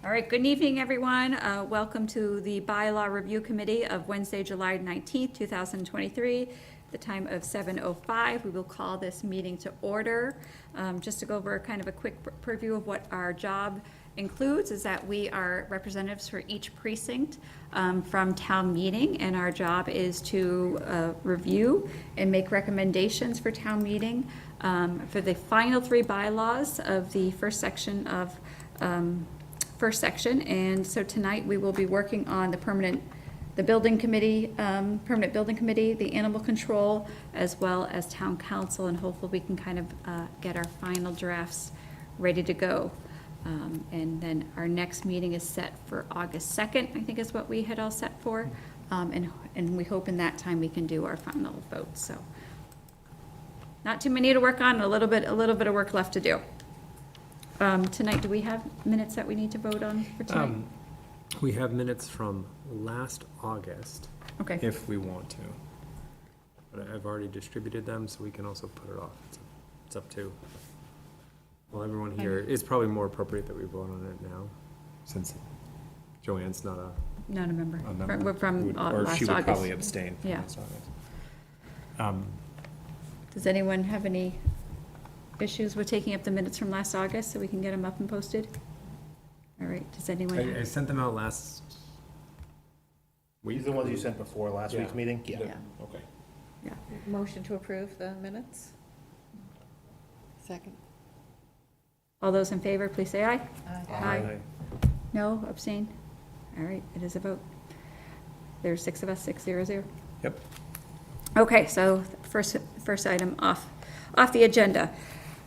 All right, good evening, everyone. Welcome to the Bylaw Review Committee of Wednesday, July 19th, 2023. The time of 7:05. We will call this meeting to order. Just to go over kind of a quick preview of what our job includes is that we are representatives for each precinct from town meeting, and our job is to review and make recommendations for town meeting for the final three bylaws of the first section. And so tonight we will be working on the building committee, permanent building committee, the animal control, as well as town council, and hopefully we can kind of get our final drafts ready to go. And then our next meeting is set for August 2nd, I think is what we had all set for. And we hope in that time we can do our final vote, so. Not too many to work on, a little bit of work left to do. Tonight, do we have minutes that we need to vote on for tonight? We have minutes from last August. Okay. If we want to. But I've already distributed them, so we can also put it off. It's up to, well, everyone here. It's probably more appropriate that we vote on it now, since Joanne's not a member. member. We're from Or last she would August. probably abstain from Yeah. last August. Does anyone have any issues with taking up the minutes from last August so we can get them up and posted? All right, does anyone? I sent them out last week. These are the ones you sent before last Yeah. week's meeting? Yeah. Okay. Yeah. Motion to approve the minutes? Second. All those in favor, please say aye. Aye. No, abstain? All right, it is a vote. There's 6 of us, 6-0-0. Yep. Okay, so first item off the agenda.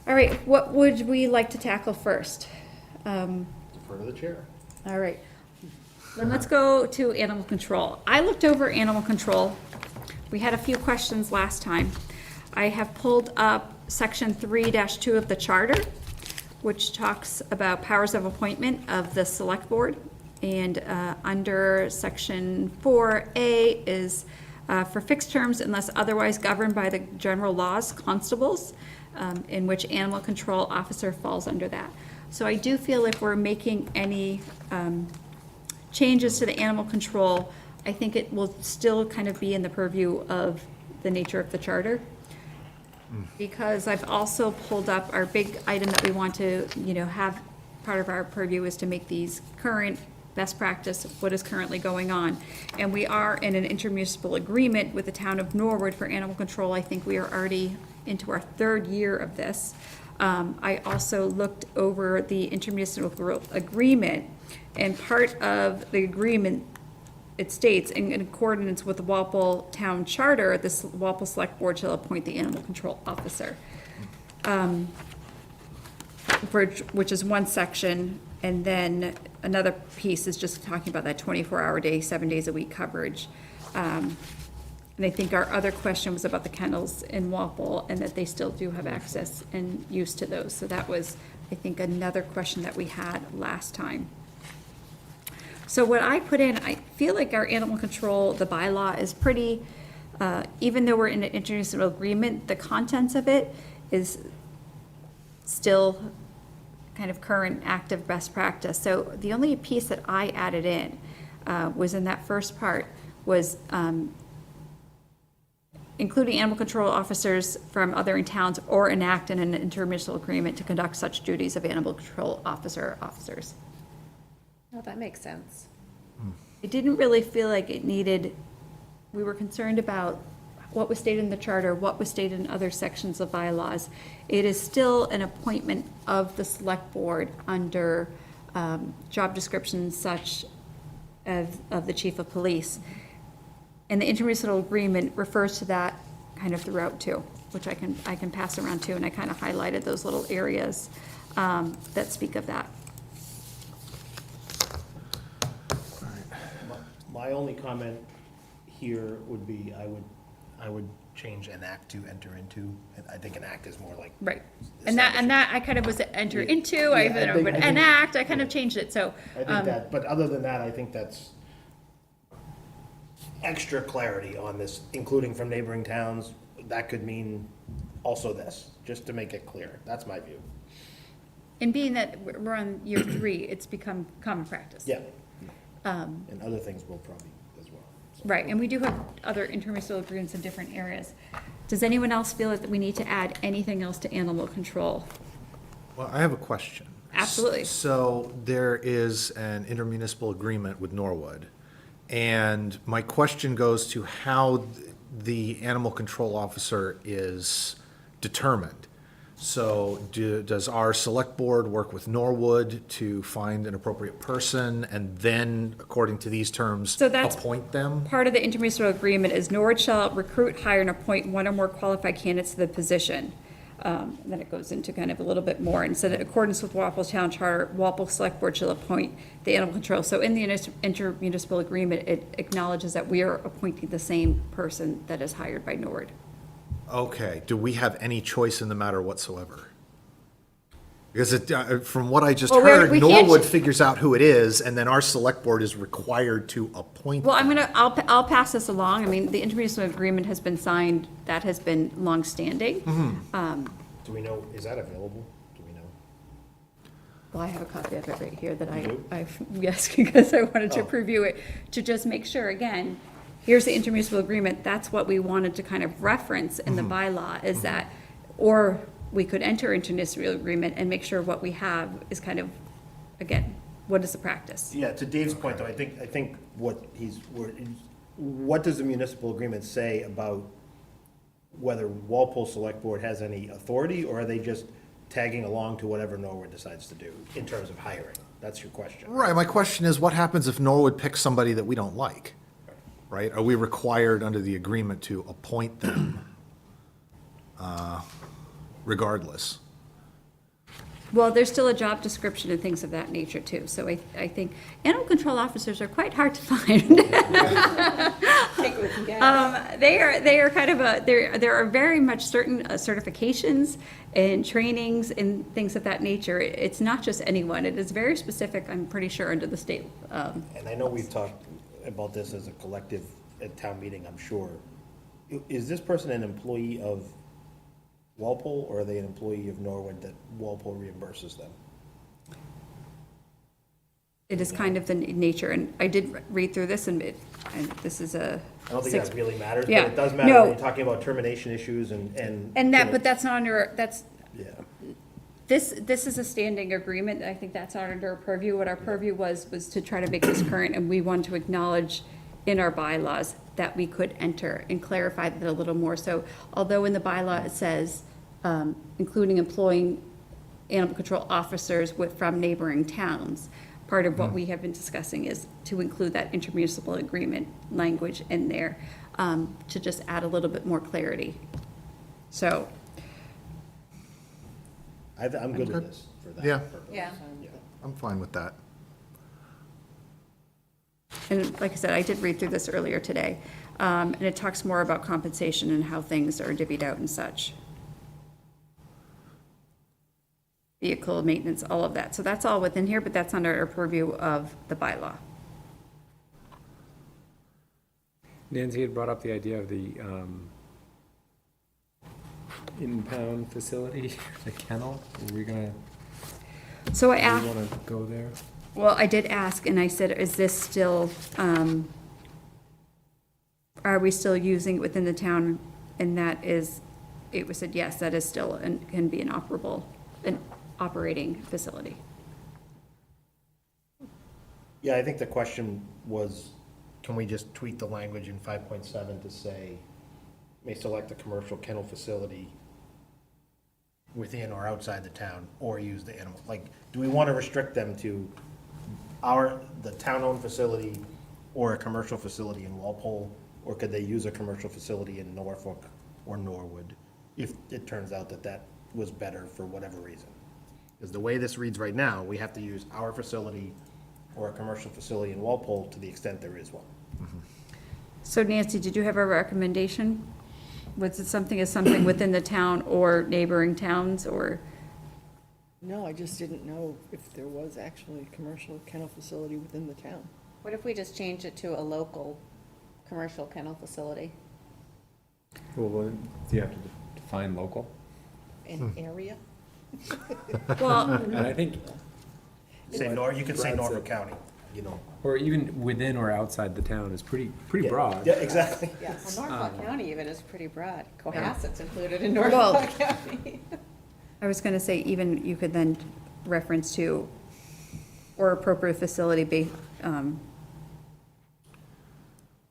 All right, what would we like to tackle first? Defer to the chair. All right, then let's go to animal control. I looked over animal control. We had a few questions last time. I have pulled up section 3-2 of the charter, which talks about powers of appointment of the select board. And under section 4A is for fixed terms unless otherwise governed by the general laws, constables, in which animal control officer falls under that. So I do feel if we're making any changes to the animal control, I think it will still kind of be in the purview of the nature of the charter. Because I've also pulled up our big item that we want to, have part of our purview is to make these current best practice, what is currently going on. And we are in an intermunicipal agreement with the town of Norwood for animal control. I think we are already into our 3rd year of this. I also looked over the intermunicipal agreement, and part of the agreement, it states, in accordance with the Walpole Town Charter, the Walpole Select Board shall appoint the animal control officer. Which is one section, and then another piece is just talking about that 24-hour day, 7 days a week coverage. And I think our other question was about the kennels in Walpole, and that they still do have access and use to those. So that was, I think, another question that we had last time. So what I put in, I feel like our animal control, the bylaw is pretty, even though we're in an intermunicipal agreement, the contents of it is still kind of current active best practice. So the only piece that I added in was in that first part was including animal control officers from other towns or enact in an intermunicipal agreement to conduct such duties of animal control officers. Oh, that makes sense. It didn't really feel like it needed, we were concerned about what was stated in the charter, what was stated in other sections of bylaws. It is still an appointment of the select board under job descriptions such as of the chief of police. And the intermunicipal agreement refers to that kind of throughout too, which I can pass around too, and I kind of highlighted those little areas that speak of that. My only comment here would be, I would change enact to enter into. And I think enact is more like. Right, and that I kind of was enter into, I think- enact, I kind of changed it, so. I think that, but other than that, I think that's extra clarity on this, including from neighboring towns. That could mean also this, just to make it clear. That's my view. And being that we're on year 3, it's become common practice. Yeah. And other things will probably as well. So. Right, and we do have other intermunicipal agreements in different areas. Does anyone else feel that we need to add anything else to animal control? Well, I have a question. Absolutely. So there is an intermunicipal agreement with Norwood, and my question goes to how the animal control officer is determined. So does our select board work with Norwood to find an appropriate person, and then, according to these terms, So that's- appoint them? Part of the intermunicipal agreement is Norwood shall recruit, hire, and appoint one or more qualified candidates to the position. Then it goes into kind of a little bit more, and said in accordance with Walpole Town Charter, Walpole Select Board shall appoint the animal control. So in the intermunicipal agreement, it acknowledges that we are appointing the same person that is hired by Norwood. Okay, do we have any choice in the matter whatsoever? Because from what I just Well, heard, we can't Norwood ch- figures out who it is, and then our select board is required to appoint Well, them. I'll pass this along. I mean, the intermunicipal agreement has been signed, that has been longstanding. Do we know, is that available? Do we know? Well, I have a copy of it right here that You do? yes, because I wanted to Oh. preview it, to just make sure, again, here's the intermunicipal agreement, that's what we wanted to kind of reference in the bylaw, is that, or we could enter into an intermunicipal agreement and make sure what we have is kind of, again, what is the practice? Yeah, to Dave's point, though, I think what does the municipal agreement say about whether Walpole Select Board has any authority, or are they just tagging along to whatever Norwood decides to do in terms of hiring? That's your question. Right, my question is, what happens if Norwood picks somebody that we don't like? Right, are we required under the agreement to appoint them regardless? Well, there's still a job description and things of that nature too, so I think animal control officers are quite hard to find. Take what we can get. They are kind of there are very much certain certifications and trainings and things of that nature. It's not just anyone, it is very specific, I'm pretty sure, under the state. And I know we've talked about this as a collective at town meeting, I'm sure. Is this person an employee of Walpole, or are they an employee of Norwood that Walpole reimburses them? It is kind of the nature, and I did read through this, and this is a. I don't think that really matters, but Yeah, it does matter no. when you're talking about termination issues and. And that, you know, but that's not under, that's, Yeah. this is a standing agreement, I think that's not under our purview. What our purview was to try to make this current, and we want to acknowledge in our bylaws that we could enter and clarify that a little more. So although in the bylaw it says, including employing animal control officers from neighboring towns, part of what we have been discussing is to include that intermunicipal agreement language in there, to just add a little bit more clarity. So, I'm good with Okay. this for that. Yeah. purpose. Yeah. I'm fine with that. and like I said, I did read through this earlier today, and it talks more about compensation and how things are divvied out and such. Vehicle maintenance, all of that. So that's all within here, but that's under our purview of the bylaw. Nancy had brought up the idea of the impound facility, the kennel. Are we gonna, So I do asked. we wanna go there? Well, I did ask, and I said, is this still, are we still using it within the town? And that is, it was said, yes, that is still, and can be an operating facility. Yeah, I think the question was, can we just tweak the language in 5.7 to say, may select a commercial kennel facility within or outside the town, or use the animal, like, do we want to restrict them to the town-owned facility or a commercial facility in Walpole, or could they use a commercial facility in Norfolk or Norwood, if it turns out that that was better for whatever reason? Because the way this reads right now, we have to use our facility or a commercial facility in Walpole to the extent there is one. So Nancy, did you have a recommendation? Was it something within the town or neighboring towns, or? No, I just didn't know if there was actually a commercial kennel facility within the town. What if we just change it to a local commercial kennel facility? Well, do you have to define local? An area? Well, And I think, You could say Brad Norfolk said- County, you know. or even within or outside the town is pretty Yeah, broad. Yeah, exactly. Well, Norfolk County even is pretty broad. Cohasset's included in Well- Norfolk County. I was gonna say, even you could then reference to, or appropriate facility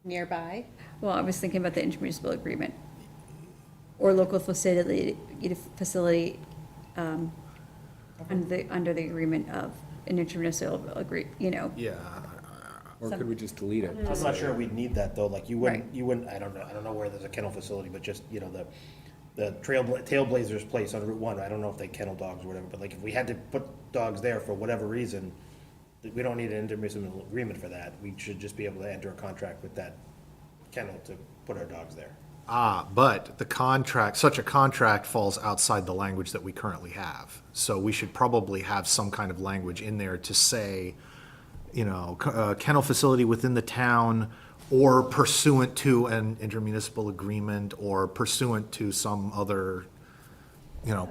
Nearby, well, I was thinking about the intermunicipal agreement. Or local facility, under the agreement of an intermunicipal Yeah. Or could we just delete it? I'm not sure we'd need that, though, like, Right. you wouldn't, I don't know where there's a kennel facility, but just, the Trailblazers place on Route 1, I don't know if they kennel dogs or whatever, but like, if we had to put dogs there for whatever reason, we don't need an intermunicipal agreement for that, we should just be able to enter a contract with that kennel to put our dogs there. But the contract, such a contract falls outside the language that we currently have. So we should probably have some kind of language in there to say, kennel facility within the town or pursuant to an intermunicipal agreement or pursuant to some other,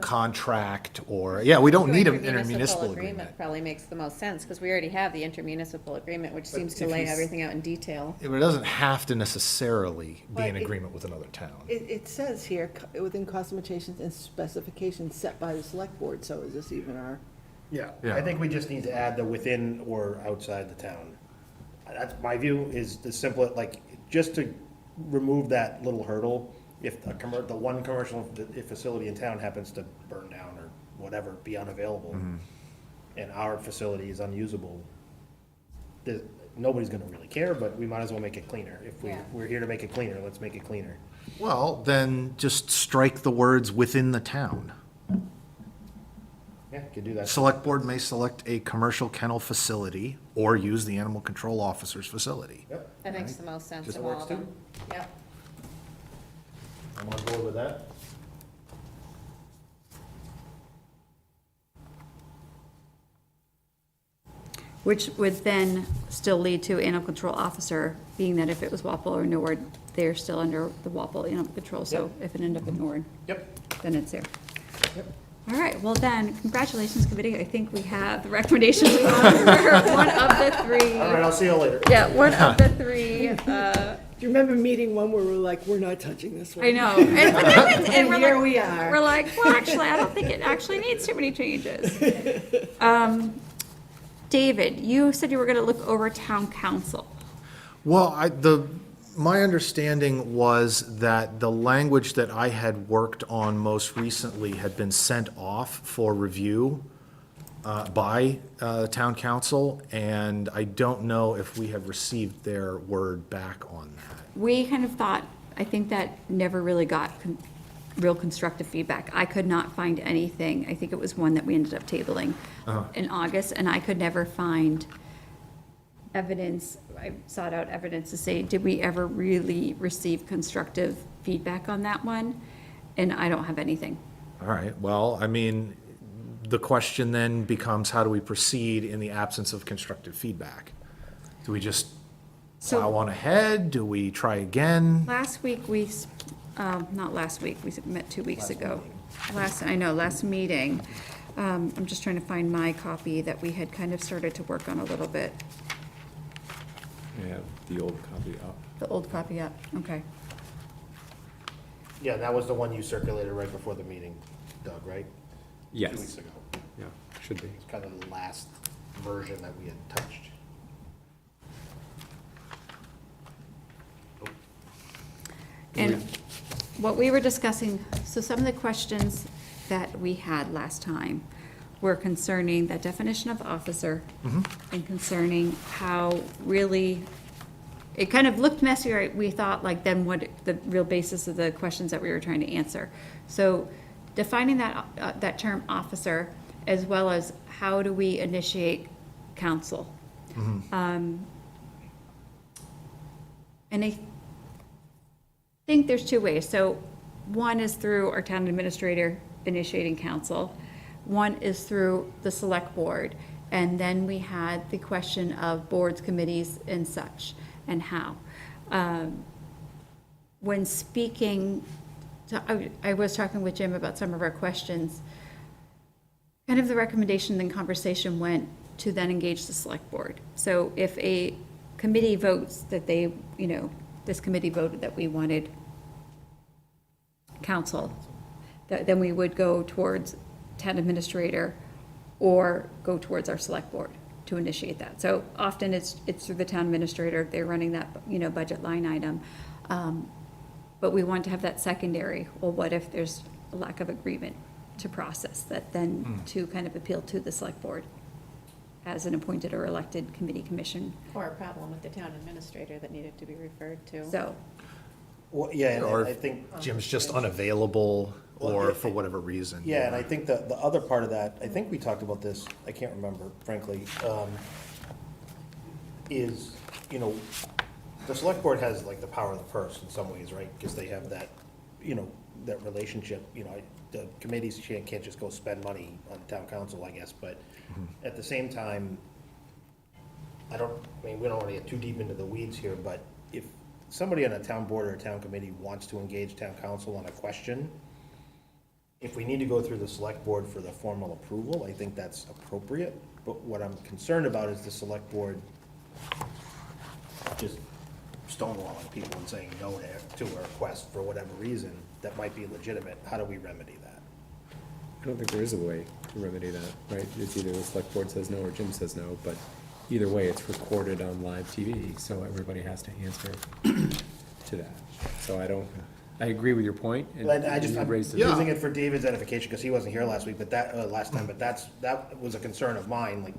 contract or, we don't need an intermunicipal agreement. probably makes the most sense, because we already have the intermunicipal agreement, which seems to if lay he's- everything out in detail. It doesn't have to necessarily be But an it- agreement with another town. It says here, within cost limitations and specifications set by the select board, so is this even our? Yeah, Yeah. I think we just need to add the within or outside the town. That's, my view is the simple, like, just to remove that little hurdle, if the one commercial facility in town happens to burn down or whatever, be unavailable, and our facility is unusable, nobody's gonna really care, but we might as well make it cleaner. If Yeah. we're here to make it cleaner, let's make it cleaner. Well, then just strike the words within the town. Yeah, could do that. Select board may select a commercial kennel facility or use the animal control officer's facility. Yep, That makes the most sense Just of all works of them. Yep. I'm on board with that. which would then still lead to animal control officer, being that if it was Walpole or Norwood, they're still under the Walpole animal control, so if it ended up in Norwood, Yep. then it's there. All right, well then, congratulations, committee, I think we have the recommendations we want for one of the three. All right, I'll see you later. Yeah, one of the three, Do you remember meeting one where we're like, we're not touching this one? I know. And And we're here like- we are. We're like, well, actually, I don't think it actually needs too many changes. David, you said you were gonna look over town council. Well, my understanding was that the language that I had worked on most recently had been sent off for review by town council, and I don't know if we have received their word back on that. We kind of thought, I think that never really got real constructive feedback. I could not find anything. I think it was one that we ended up tabling in August, and I could never find evidence. I sought out evidence to say, did we ever really receive constructive feedback on that one? And I don't have anything. All right, well, I mean, the question then becomes, how do we proceed in the absence of constructive feedback? Do we just So- plow on ahead? Do we try again? Last week, not last week, we met 2 weeks ago. Last meeting. I'm just trying to find my copy that we had kind of started to work on a little bit. Yeah, the old copy up. The old copy up, okay. Yeah, that was the one you circulated right before the meeting, Doug, right? 2 weeks Yes, ago. yeah, should be. It's kind of the last version that we had touched. And what we were discussing, so some of the questions that we had last time were concerning that definition of officer and concerning how really, it kind of looked messy, right? We thought like then what the real basis of the questions that we were trying to answer. So defining that term officer, as well as how do we initiate counsel? And I think there's two ways. So one is through our town administrator initiating council. One is through the select board. And then we had the question of boards, committees, and such, and how. When speaking, I was talking with Jim about some of our questions. kind of the recommendation and conversation went to then engage the select board. So if a committee votes that they, this committee voted that we wanted counsel, then we would go towards town administrator or go towards our select board to initiate that. So often it's through the town administrator, they're running that, budget line item. But we want to have that secondary, well, what if there's a lack of agreement to process that, then to kind of appeal to the select board as an appointed or elected committee commission. Or a problem with the town administrator that needed to be referred to. So, Well, yeah, and Or I think. Jim's just unavailable Well, or yeah, for whatever reason. Yeah, and I think the other part of that, I think we talked about this, I can't remember, frankly, is, the select board has like the power of the purse in some ways, right? Because they have that, that relationship, the committees can't just go spend money on town council, I guess, but at the same time, we don't want to get too deep into the weeds here, but if somebody on a town board or a town committee wants to engage town council on a question, if we need to go through the select board for the formal approval, I think that's appropriate. But what I'm concerned about is the select board just stonewalling people and saying no to a request for whatever reason that might be legitimate. How do we remedy that? I don't think there is a way to remedy that, right? It's either the select board says no or Jim says no, but either way, it's recorded on live TV, so everybody has to answer to that. So I agree with your point, and But I just, you I'm raised it. using it for David's edification, because he wasn't here last week, but last time, but that was a concern of mine, like,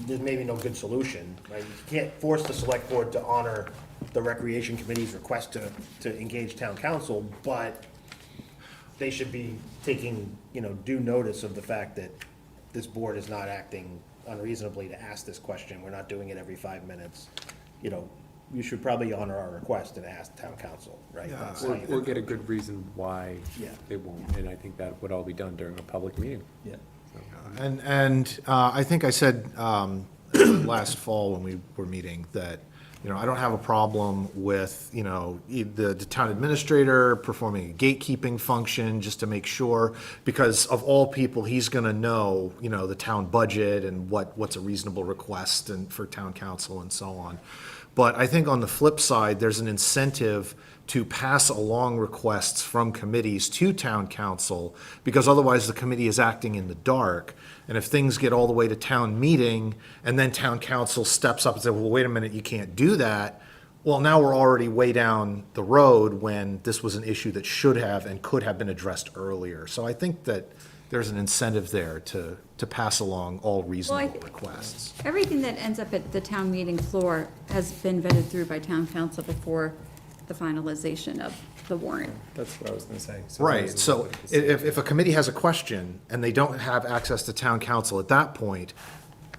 there's maybe no good solution, right? You can't force the select board to honor the recreation committee's request to engage town council, but they should be taking, due notice of the fact that this board is not acting unreasonably to ask this question. We're not doing it every 5 minutes. You should probably honor our request and ask town council, right? Not saying- Or get a good reason why Yeah. they won't, and I think that would all be done during a public meeting. Yeah. And I think I said last fall when we were meeting that, I don't have a problem with, the town administrator performing a gatekeeping function just to make sure, because of all people, he's gonna know, the town budget and what's a reasonable request and for town council and so on. But I think on the flip side, there's an incentive to pass along requests from committees to town council, because otherwise the committee is acting in the dark. And if things get all the way to town meeting, and then town council steps up and says, well, wait a minute, you can't do that, well, now we're already way down the road when this was an issue that should have and could have been addressed earlier. So I think that there's an incentive there to pass along all reasonable requests. everything that ends up at the town meeting floor has been vetted through by town council before the finalization of the warrant. That's what I was gonna say. So Right, that was a so little bit of a- if a committee has a question and they don't have access to town council at that point,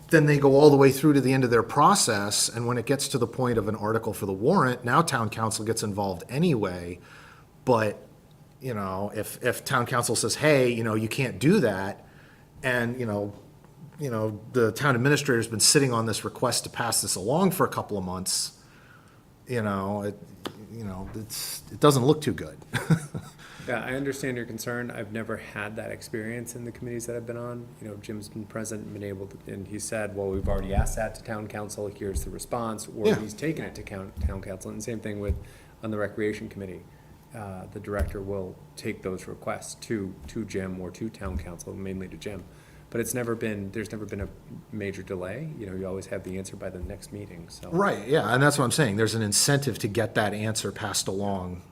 then they go all the way through to the end of their process, and when it gets to the point of an article for the warrant, now town council gets involved anyway. But, if town council says, hey, you can't do that, and, the town administrator's been sitting on this request to pass this along for a couple of months, it doesn't look too good. Yeah, I understand your concern. I've never had that experience in the committees that I've been on. Jim's been present and been able to, and he said, well, we've already asked that to town council, here's the response, or Yeah. he's taken it to town council. And same thing on the recreation committee. The director will take those requests to Jim or to town council, mainly to Jim. But there's never been a major delay. You always have the answer by the next meeting, so. Right, yeah, and that's what I'm saying, there's an incentive to get that answer passed along.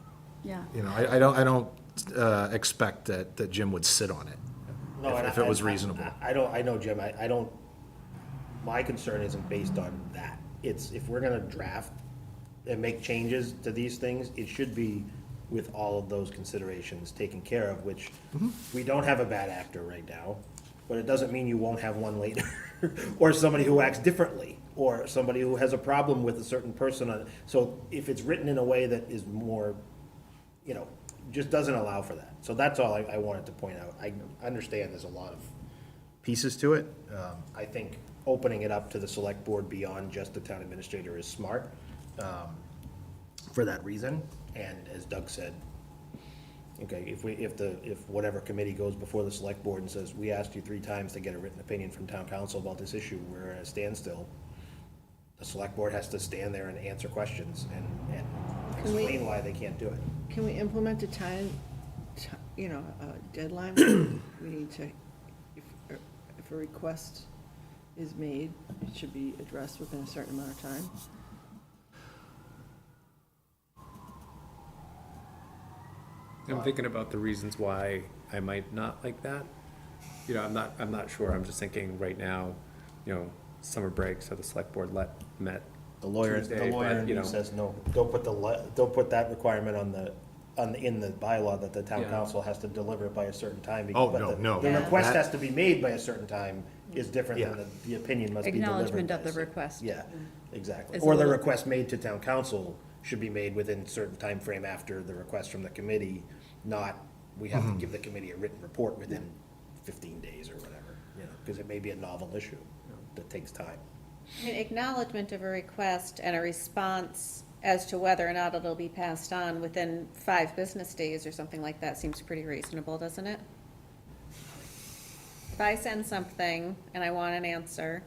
Yeah. I don't expect that Jim would sit on it. No, and If it was reasonable. I know, Jim, I don't, my concern isn't based on that. It's, if we're gonna draft and make changes to these things, it should be with all of those considerations taken care of, which we don't have a bad actor right now, but it doesn't mean you won't have one later. Or somebody who acts differently, or somebody who has a problem with a certain person. So if it's written in a way that is more, just doesn't allow for that. So that's all I wanted to point out. I understand there's a lot of pieces to it. I think opening it up to the select board beyond just the town administrator is smart, for that reason. And as Doug said, Okay, if whatever committee goes before the select board and says, we asked you 3 times to get a written opinion from town council about this issue, we're at a standstill, the select board has to stand there and answer questions and Can we- explain why they can't do it. Can we implement a a deadline? We need to, if a request is made, it should be addressed within a certain amount of time. I'm thinking about the reasons why I might not like that. You know, I'm not sure, I'm just thinking right now, you know, summer break, so the select board met The lawyer Tuesday, but, in you me know. says, no, don't put that requirement in the bylaw that the town Yeah. council has to deliver it by a certain time. Oh, but no, the- no. The Yeah. request That- has to be made by a certain time is different than Yeah. the opinion must be delivered. Acknowledgement of by the a certain- request. Yeah, exactly. Is a Or the little- request made to town council should be made within a certain time frame after the request from the committee, not we have to give the committee a written report within 15 days or whatever, you know, because it may be a novel issue that takes time. I mean, acknowledgement of a request and a response as to whether or not it'll be passed on within 5 business days or something like that seems pretty reasonable, doesn't it? If I send something and I want an answer,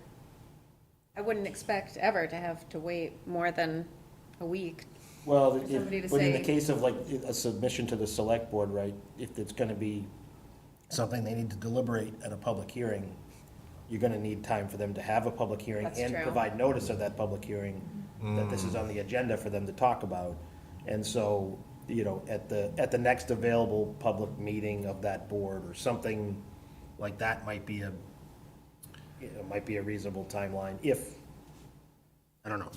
I wouldn't expect ever to have to wait more than a week. Well, somebody to but in the say- case of like a submission to the select board, right, if it's gonna be something they need to deliberate at a public hearing, you're gonna need time for them to have a public hearing That's and true. provide notice of that public hearing, that this is on the agenda for them to talk about. And so, you know, at the next available public meeting of that board or something like that might be a reasonable timeline if, I don't know.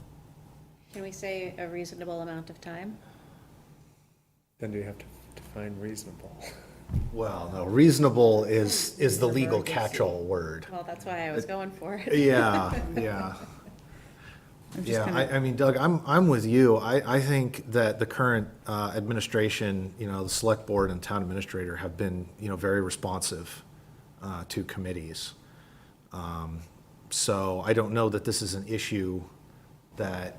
Can we say a reasonable amount of time? Then do you have to define reasonable? Well, no, reasonable is the legal catch-all word. Well, that's why I was going for it. Yeah, yeah. I'm just Yeah, gonna- I mean, Doug, I'm with you. I think that the current administration, you know, the select board and town administrator have been, you know, very responsive to committees. So I don't know that this is an issue that,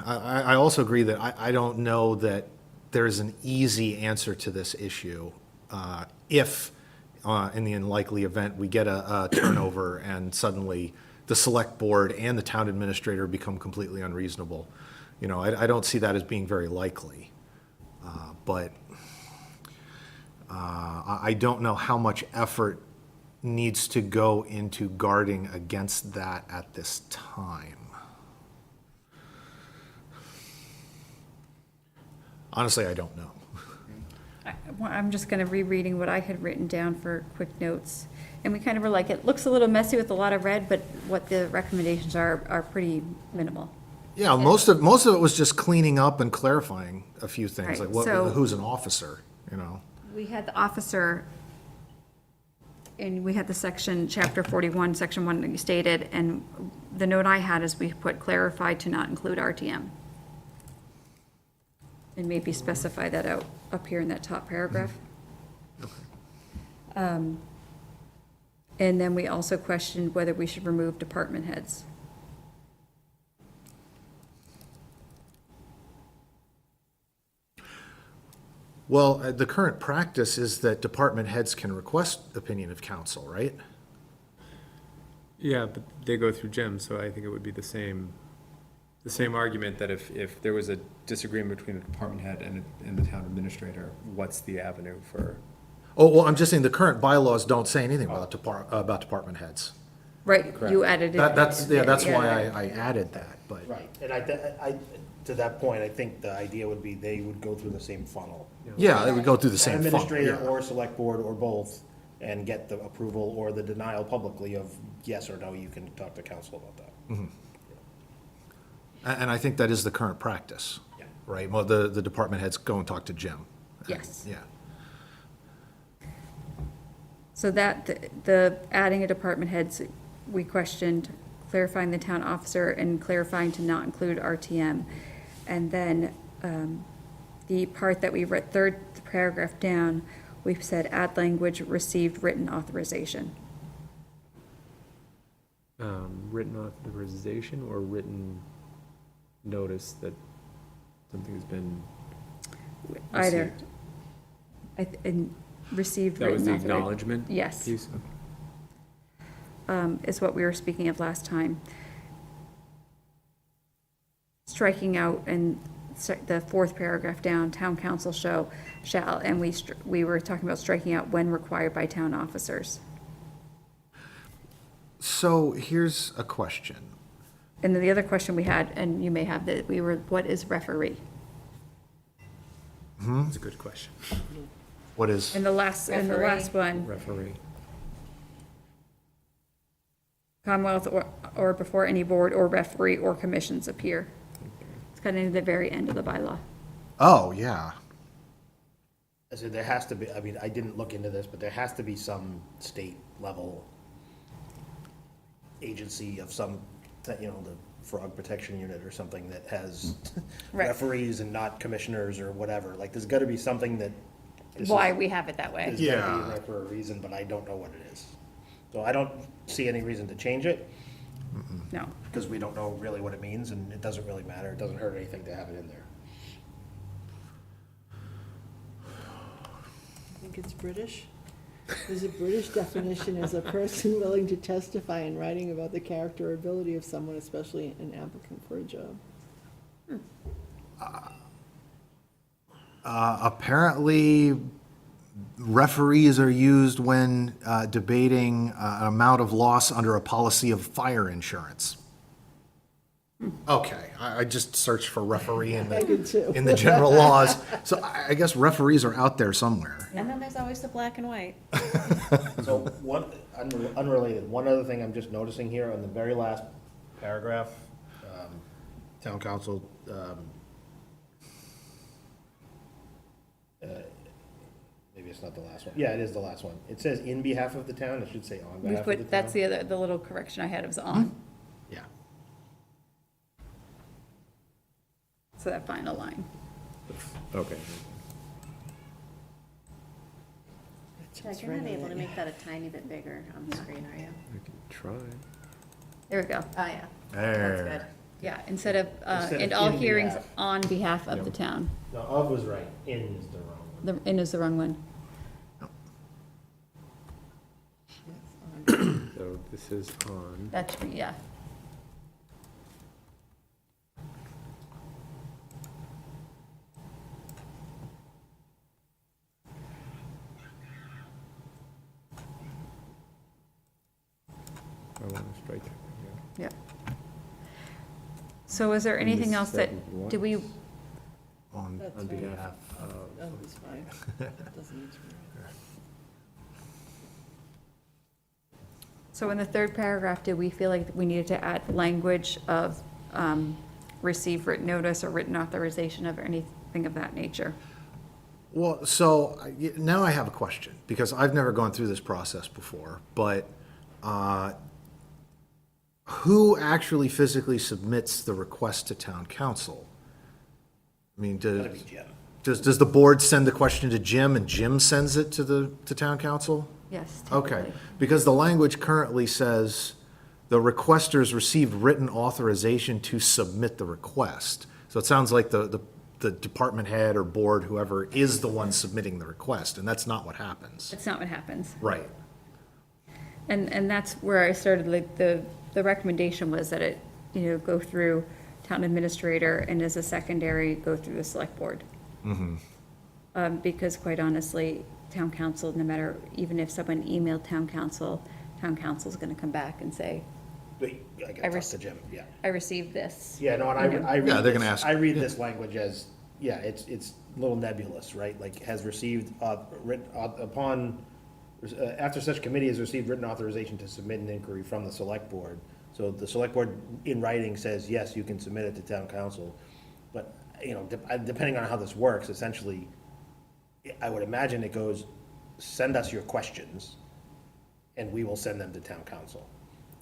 I also agree that I don't know that there's an easy answer to this issue. If, in the unlikely event, we get a turnover and suddenly the select board and the town administrator become completely unreasonable. You know, I don't see that as being very likely. But I don't know how much effort needs to go into guarding against that at this time. Honestly, I don't know. I'm just kind of rereading what I had written down for quick notes. And we kind of were like, it looks a little messy with a lot of red, but what the recommendations are pretty minimal. Yeah, most of it was just cleaning up and clarifying a few things, Right, like so- who's an officer, you know? We had the officer, and we had the section, chapter 41, section 1 that you stated, and the note I had is we put clarified to not include RTM. And maybe specify that out up here in that top paragraph. And then we also questioned whether we should remove department heads. Well, the current practice is that department heads can request opinion of council, right? Yeah, but they go through Jim, so I think it would be the same argument that if there was a disagreement between a department head and the town administrator, what's the avenue for? Oh, well, I'm just saying the current bylaws don't say anything about department heads. Right, you added it. That's why Yeah. I added that, but. Right, and I, to that point, I think the idea would be they would go through the same funnel. Yeah, they would go through the same funnel, Administrator yeah. or select board or both, and get the approval or the denial publicly of yes or no, you can talk to council about that. And I think that is the current practice, Yeah. right? Well, the department heads go and talk to Jim. Yes. Yeah. So that, the adding a department heads, we questioned clarifying the town officer and clarifying to not include RTM. And then, the part that we read, third paragraph down, we've said add language, received written authorization. Written authorization or written notice that something has been, either. And received That was written the authorization. acknowledgement Yes. piece? Is what we were speaking of last time. Striking out and the fourth paragraph down, town council shall, and we were talking about striking out when required by town officers. So here's a question. And then the other question we had, and you may have that, what is referee? That's a good question. What is, And the last one, Referee. Commonwealth or before any board or referee or commissions appear. It's kind of the very end of the bylaw. oh, yeah. I said there has to be, I mean, I didn't look into this, but there has to be some state level agency of some, you know, the Frog Protection Unit or something that has Right. referees and not commissioners or whatever. Like, there's gotta be something that. this Why is- we have it that way. There's gotta be Yeah. there for a reason, but I don't know what it is. So I don't see any reason to change it, No. because we don't know really what it means, and it doesn't really matter. It doesn't hurt anything to have it in there. I think it's British. There's a British definition as a person willing to testify in writing about the character or ability of someone, especially an applicant for a job. Apparently, referees are used when debating an amount of loss under a policy of fire insurance. Okay, I just searched for referee in I did too. the general laws. So I guess referees are out there somewhere. And then there's always the black and white. So one, unrelated, one other thing I'm just noticing here on the very last paragraph, town council, maybe it's not the last one. Yeah, it is the last one. It says in behalf of the town, it should say on We behalf of the town. put, that's the little correction I had, it was on, Yeah. so that final line. Okay. Jack, you're not able to make that a tiny bit bigger on the screen, are you? I can try. There we go. Oh, yeah. There. Yeah, instead of, Instead of in all in hearings behalf. on behalf of Yep. the town. No, of was right, in is the wrong one. The, in is the wrong one. So this is on. That should be, yeah. I want to strike it. Yeah. So is there And you anything else that, said do we, On That's On fine. behalf of. Oh, it's fine. Doesn't need to be right. so in the third paragraph, did we feel like we needed to add language of receive written notice or written authorization of anything of that nature? Well, so now I have a question, because I've never gone through this process before, but who actually physically submits the request to town council? I mean, Gotta be Jim. does the board send the question to Jim and Jim sends it to town council? Yes. Okay, typically. because the language currently says the requesters received written authorization to submit the request. So it sounds like the department head or board, whoever, is the one submitting the request, and that's not what happens. That's not what happens. Right. And that's where I started, like, the recommendation was that it, go through town administrator and as a secondary, go through the select board. Because quite honestly, town council, no matter, even if someone emailed town council's gonna come back and say, Wait, I I gotta talk res- to Jim, yeah. I received this. Yeah, no, and You know. I read Yeah, they're this- gonna ask- I read this language as, yeah, it's a little nebulous, right? Like, has received, after such committee has received written authorization to submit an inquiry from the select board. So the select board in writing says, yes, you can submit it to town council. But, depending on how this works, essentially, I would imagine it goes, send us your questions, and we will send them to town council,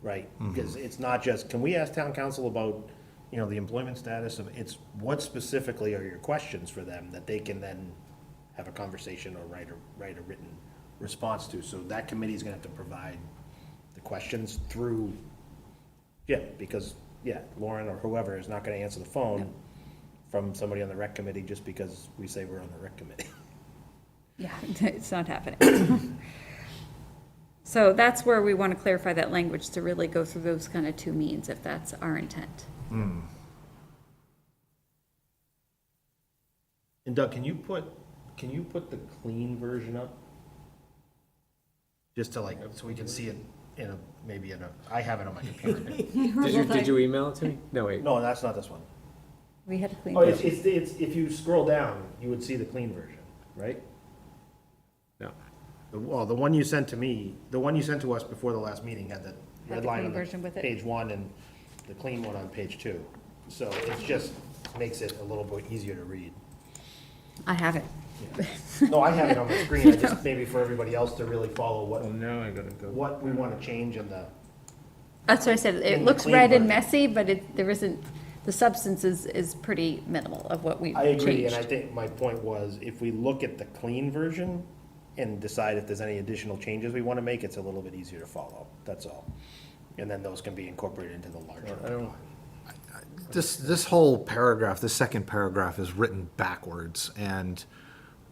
right? Because it's not just, can we ask town council about, the employment status of, it's what specifically are your questions for them that they can then have a conversation or write a written response to. So that committee's gonna have to provide the questions through Jim, because, Lauren or whoever is not gonna answer the phone from somebody on the rec committee just because we say we're on the rec committee. Yeah, it's not happening. So that's where we want to clarify that language, to really go through those kind of two means, if that's our intent. And Doug, can you put the clean version up? Just to like, so we can see it in a, maybe in a, I have it on my computer. Did you email it to me? No, wait. No, that's not this one. We had a clean Oh, version. it's, if you scroll down, you would see the clean version, right? No. Well, the one you sent to me, the one you sent to us before the last meeting had the Had red the line clean on version with it? page one and the clean one on page two. So it just makes it a little bit easier to read. I have it. No, I have it on the screen, I just, maybe for everybody else to really follow Well, now I gotta go. what we want to change in the, That's what I said. In It the looks clean red and version. messy, but there isn't, the substance is pretty minimal of what we've I agree, and I changed. think my point was, if we look at the clean version and decide if there's any additional changes we want to make, it's a little bit easier to follow, that's all. And then those can be incorporated into the larger. I don't, This whole paragraph, this second paragraph is written backwards, and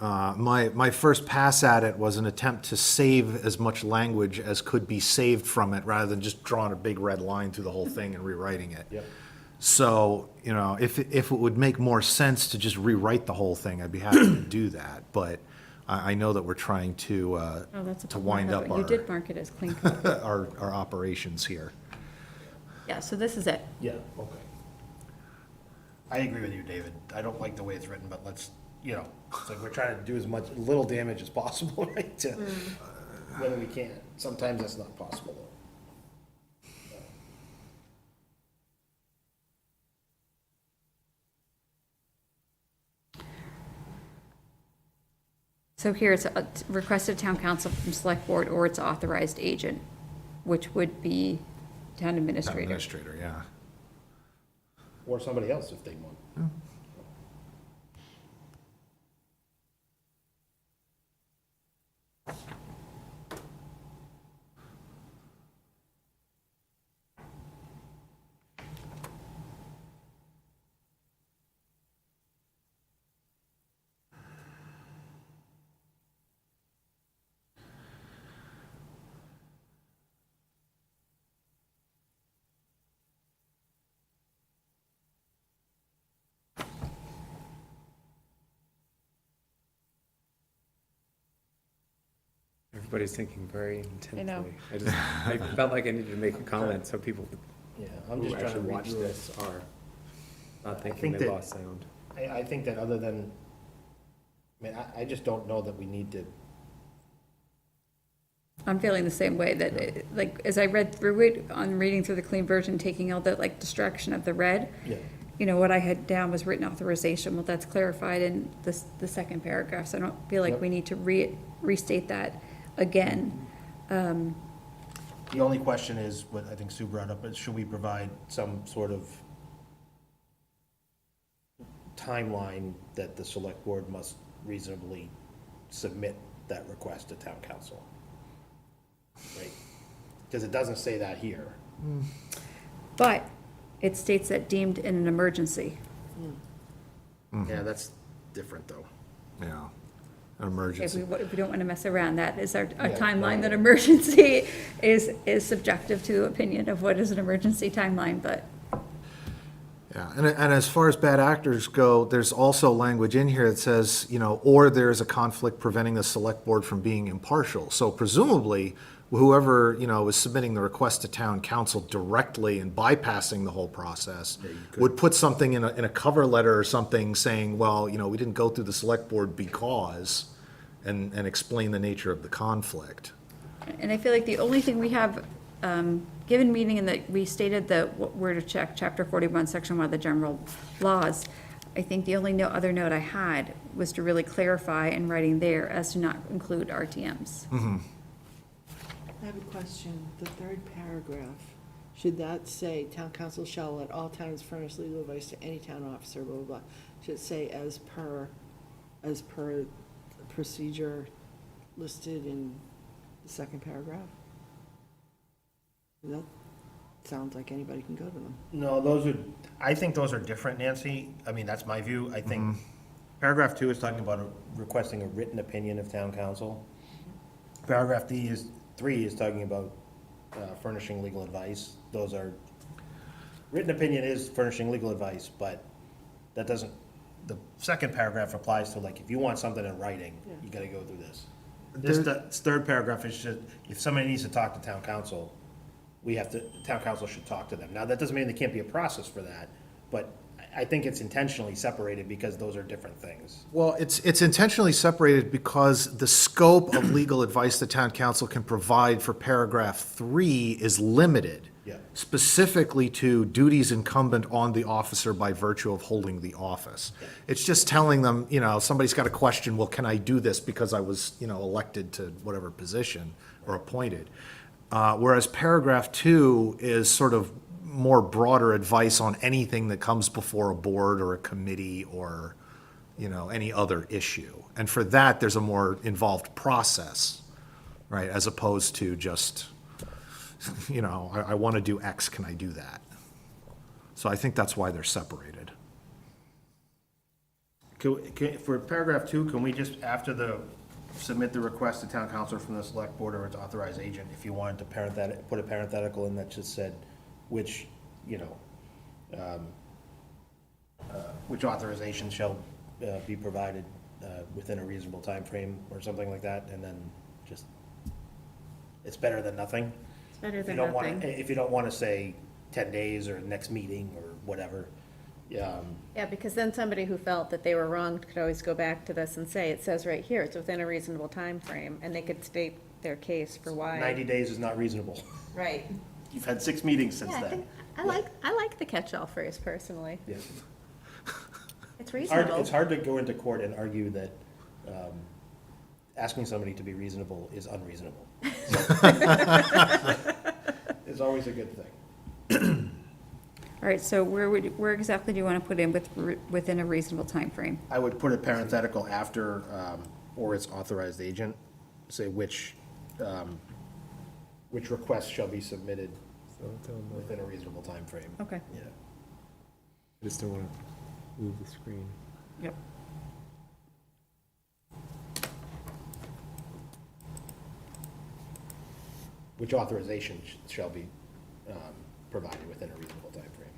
my first pass at it was an attempt to save as much language as could be saved from it, rather than just drawing a big red line through the whole thing and rewriting it. Yep. So, you know, if it would make more sense to just rewrite the whole thing, I'd be happy to do that, but I know that we're trying to, Oh, that's a to problem. wind up You did mark it as clean cut. our operations here. Yeah, so this is it. Yeah, okay. I agree with you, David. I don't like the way it's written, but let's, you know, it's like we're trying to do as much, little damage as possible, right? To, when we can. Sometimes that's not possible, though. So here it's requested town council from select board or its authorized agent, which would be town administrator. Administrator, yeah. Or somebody else if they want. everybody's thinking very intensely. know. I felt like I needed to make a comment, so people Yeah, I'm who just trying to actually read watch through it. this are not thinking think they that- lost sound. I think that other than, I mean, I just don't know that we need to, I'm feeling the same way, that, like, as I read through it, on reading through the clean version, taking all the, like, distraction of the red, yeah. you know, what I had down was written authorization. Well, that's clarified in the second paragraph, so I don't feel like Yep. we need to restate that again. The only question is, what I think Sue brought up, is should we provide some sort of timeline that the select board must reasonably submit that request to town council? Right? Because it doesn't say that here. But it states that deemed in an emergency. Yeah, that's different, though. Yeah, an If emergency. we don't want to mess around, that is our Yeah, timeline, that no. emergency is subjective to opinion of what is an emergency timeline, but Yeah, and as far as bad actors go, there's also language in here that says, you know, or there's a conflict preventing the select board from being impartial. So presumably, whoever, you know, is submitting the request to town council directly and bypassing the whole process would put something in a cover letter or something saying, well, you know, we didn't go through the select board because, and explain the nature of the conflict. And I feel like the only thing we have, given meaning in that we stated that we're to check chapter 41, section 1 of the general laws, I think the only other note I had was to really clarify in writing there as to not include RTMs. I have a question. The third paragraph, should that say, town council shall at all times furnish legal advice to any town officer, blah, blah, blah? Should it say as per the procedure listed in the second paragraph? Is that sounds like anybody can go to them. No, I think those are different, Nancy. I mean, that's my view. I think paragraph 2 is talking about requesting a written opinion of town council. Paragraph 3 is talking about furnishing legal advice. Those are, written opinion is furnishing legal advice, but that doesn't, the second paragraph applies to, like, if you want something in writing, you gotta go through this. This third paragraph is just, if somebody needs to talk to town council, town council should talk to them. Now, that doesn't mean there can't be a process for that, but I think it's intentionally separated because those are different things. Well, it's intentionally separated because the scope of legal advice the town council can provide for paragraph 3 is limited. Yeah. Specifically to duties incumbent on the officer by virtue of holding the office. It's just telling them, somebody's got a question, well, can I do this because I was, elected to whatever position or appointed? Whereas paragraph 2 is sort of more broader advice on anything that comes before a board or a committee or, any other issue. And for that, there's a more involved process, right, as opposed to just, I want to do X, can I do that? So I think that's why they're separated. For paragraph 2, can we just, after submit the request to town council from the select board or its authorized agent, if you wanted to put a parenthetical in that just said, which authorization shall be provided within a reasonable time frame or something like that, and then just, it's better than nothing. It's better If you than don't want nothing. to, if you don't want to say 10 days or next meeting or whatever, Yeah, because then somebody who felt that they were wronged could always go back to this and say, it says right here, it's within a reasonable time frame, and they could state their case for why. 90 days is not reasonable. Right. You've had 6 meetings since Yeah, I then. think, I like the catch-all phrase personally. Yeah. It's It's hard, reasonable. it's hard to go into court and argue that asking somebody to be reasonable is unreasonable. It's always a good thing. All right, so where exactly do you want to put in within a reasonable time frame? I would put a parenthetical after, or its authorized agent, say which request shall be submitted So tell them, within a reasonable time frame. Okay. Yeah. I just don't want to move the screen. Yep. Which authorization shall be provided within a reasonable time frame.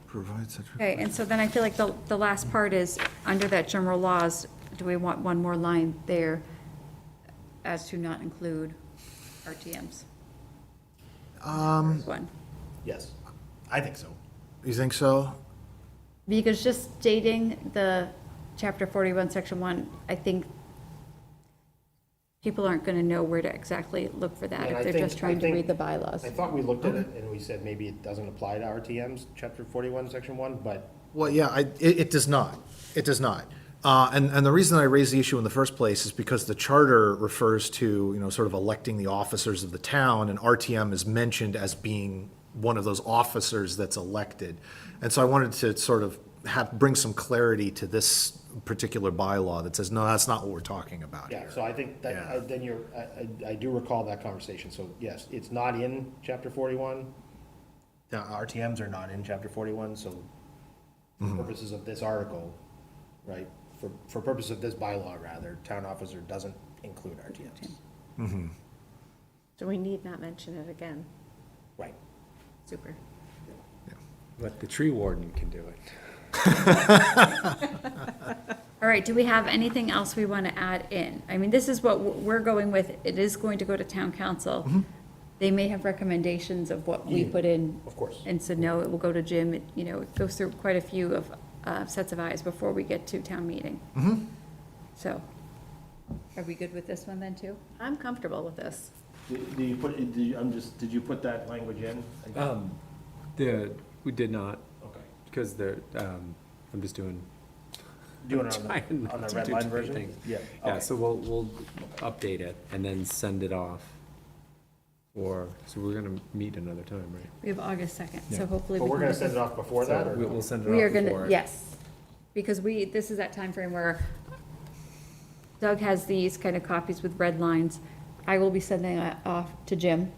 Provide such. Okay, and so then I feel like the last part is, under that general laws, do we want one more line there as to not include RTMs? One. Yes, I think so. You think so? Because just stating the chapter 41, section 1, I think people aren't going to know where to exactly look for that And if I they're think- just trying I to think- read the bylaws. I thought we looked at it and we said maybe it doesn't apply to RTMs, chapter 41, section 1, but Well, yeah, it does not. It does not. And the reason I raised the issue in the first place is because the charter refers to, sort of electing the officers of the town, and RTM is mentioned as being one of those officers that's elected. And so I wanted to sort of bring some clarity to this particular bylaw that says, no, that's not what we're talking about yeah, here. so I think Yeah. that, then I do recall that conversation, so yes, it's not in chapter 41. Now, RTMs are not in chapter 41, so for purposes of this article, right, for purposes of this bylaw, rather, town officer doesn't include RTMs. So we need not mention it again. Right. Super. But the tree warden can do it. All right, do we have anything else we want to add in? I mean, this is what we're going with. It is going to go to town council. They may have recommendations of what we Yeah, put in. of course. And so, no, it will go to Jim. It goes through quite a few of sets of eyes before we get to town meeting. So, are we good with this one then, too? I'm comfortable with this. Did you put that language in? We did not, Okay. because I'm just doing. Doing it trying on not the to red do line too many version? things. Yeah, Yeah, okay. so we'll update it and then send it off so we're gonna meet another time, right? We have August 2nd, so Yeah. hopefully But we we're can gonna get send it this. off before that, So or? we'll send it We are off gonna, before. yes, because this is that time frame where Doug has these kind of copies with red lines. I will be sending that off to Jim.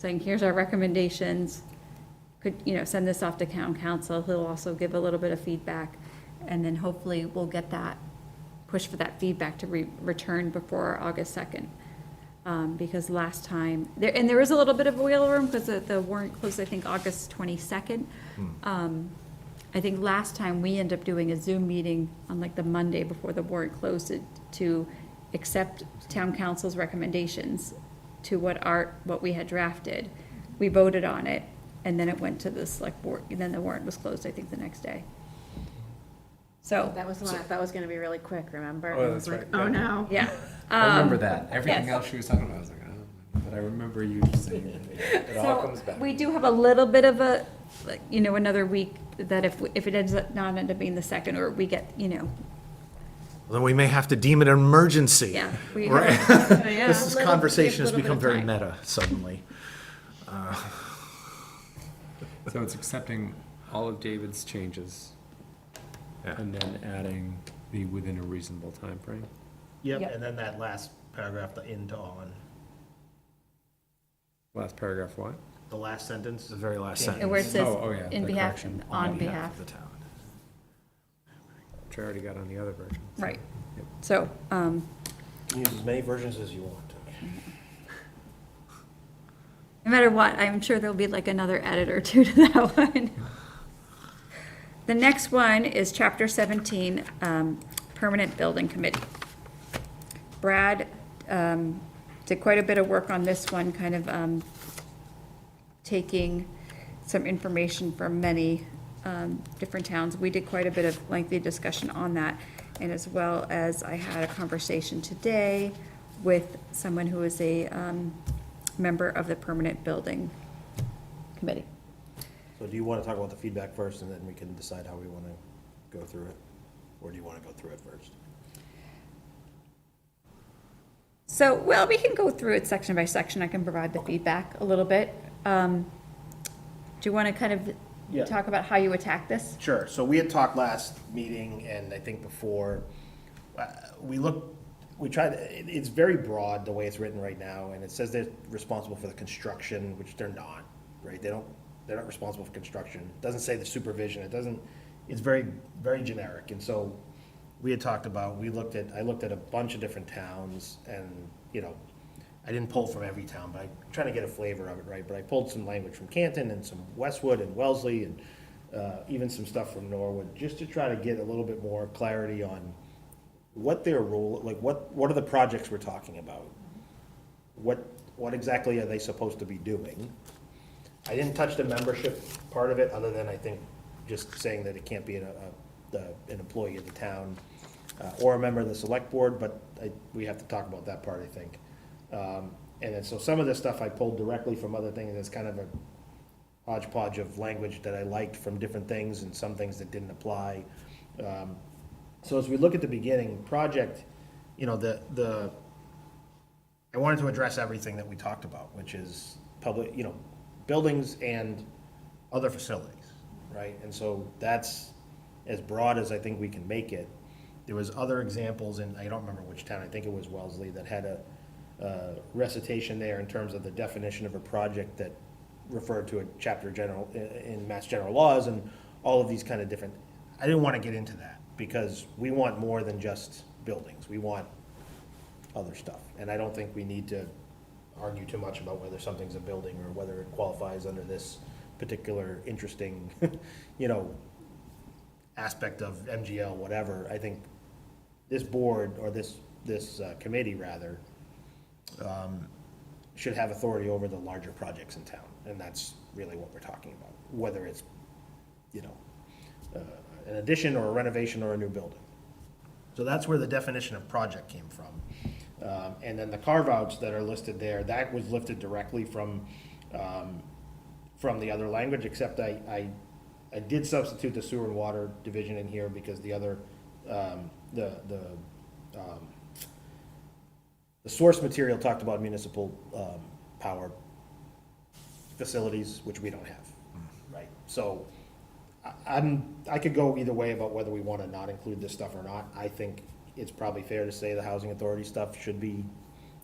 saying, here's our recommendations. Could, send this off to town council. He'll also give a little bit of feedback. And then hopefully we'll get that, push for that feedback to return before August 2nd. Because last time, there is a little bit of wiggle room because the warrant closed, I think, August 22nd. I think last time we ended up doing a Zoom meeting on like the Monday before the warrant closed to accept town council's recommendations to what we had drafted. We voted on it, and then it went to the select board, and then the warrant was closed, I think, the next day. So, That was the one I thought was gonna be really quick, remember? Oh, It was that's like, right, oh yeah. no. yeah. I remember that. Everything yes. else she was talking about, I was like, oh, but I remember you saying it all comes back. We do have a little bit of a, another week that if it ends up not end up being the second, or we get, Then we may have to deem it an emergency. yeah. we Right. have- yeah, This a little- conversation has little bit become of very time. meta suddenly. So it's accepting all of David's changes Yeah. and then adding the within a reasonable time frame. Yep, Yep. and then that last paragraph, the in to on, Last paragraph, what? the last sentence. The very last Yeah. sentence. And where it says, Oh, yeah, in the behalf, correction. on behalf, of the town. Which I already got on the other version. right. Yep. So, You can use as many versions as you want. no matter what, I'm sure there'll be like another edit or two to that one. The next one is Chapter 17, Permanent Building Committee. Brad did quite a bit of work on this one, kind of taking some information from many different towns. We did quite a bit of lengthy discussion on that, and as well as I had a conversation today with someone who is a member of the Permanent Building Committee. So do you want to talk about the feedback first, and then we can decide how we want to go through it? Or do you want to go through it first? So, well, we can go through it section by section. I can provide the feedback a little bit. Do you want to kind Yeah. of talk about how you attack this? Sure, so we had talked last meeting, and I think before, we tried, it's very broad, the way it's written right now, and it says they're responsible for the construction, which they're not, right? They're not responsible for construction. It doesn't say the supervision, it's very, very generic, and so we had talked about, I looked at a bunch of different towns, and, I didn't pull from every town, but I'm trying to get a flavor of it, right? But I pulled some language from Canton and some Westwood and Wellesley and even some stuff from Norwood, just to try to get a little bit more clarity on what their role, like what are the projects we're talking about? What exactly are they supposed to be doing? I didn't touch the membership part of it, other than I think just saying that it can't be an employee of the town or a member of the select board, but we have to talk about that part, I think. And then, so some of this stuff I pulled directly from other things, it's kind of a hodgepodge of language that I liked from different things and some things that didn't apply. So as we look at the beginning, project, I wanted to address everything that we talked about, which is public, buildings and other facilities, right? And so that's as broad as I think we can make it. There was other examples, and I don't remember which town, I think it was Wellesley, that had a recitation there in terms of the definition of a project that referred to a chapter general, in Mass General Laws, and all of these kind of different, I didn't want to get into that, because we want more than just buildings, we want other stuff, and I don't think we need to argue too much about whether something's a building or whether it qualifies under this particular interesting, aspect of MGL, whatever. I think this board, or this committee rather, should have authority over the larger projects in town, and that's really what we're talking about, whether it's, an addition or a renovation or a new building. So that's where the definition of project came from. And then the carve-outs that are listed there, that was lifted directly from the other language, except I did substitute the sewer and water division in here because the other, the source material talked about municipal power facilities, which we don't have, right? So I could go either way about whether we want to not include this stuff or not. I think it's probably fair to say the housing authority stuff should be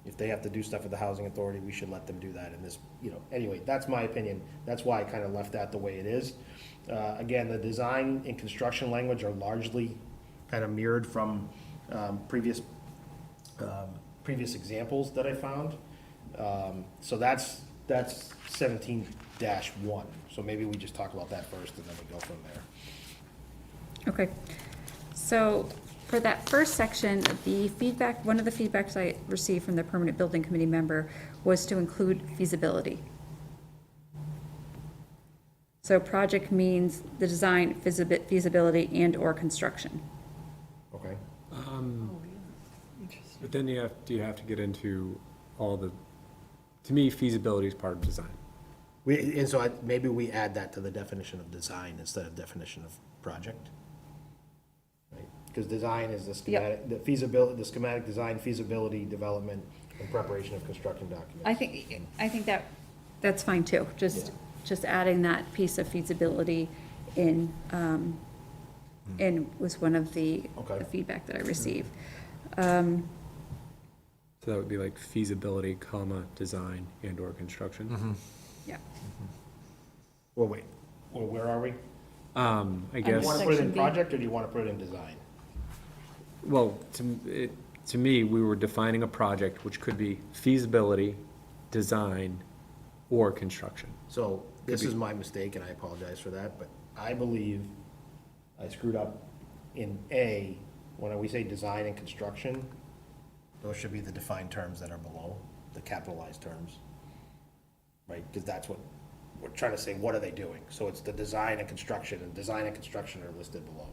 If they have to do stuff with the housing authority, we should let them do that in this, anyway, that's my opinion. That's why I kind of left that the way it is. Again, the design and construction language are largely kind of mirrored from previous examples that I found. So that's 17-1. So maybe we just talk about that first and then we go from there. Okay, so for that first section, the feedback, one of the feedbacks I received from the permanent building committee member was to include feasibility. So project means the design, feasibility, and/or construction. Okay. Oh, yeah, interesting. But then you have to get into all the, to me, feasibility is part of design. Maybe we add that to the definition of design instead of definition of project. Right? Because design is the schematic, the feasibility, the schematic design, feasibility, development, and preparation of construction documents. I think that's fine too, just adding that piece of feasibility in, was one of the Okay. feedback that I received. So that would be like feasibility, comma, design, and/or construction. Yeah. Well, wait, well, where are we? I Do you guess, want to put it in Section B. project or do you want to put it in design? well, to me, we were defining a project which could be feasibility, design, or construction. So this be. is my mistake and I apologize for that, but I believe I screwed up in A, when we say design and construction, those should be the defined terms that are below, the capitalized terms. Right, because that's what, we're trying to say, what are they doing? So it's the design and construction are listed below.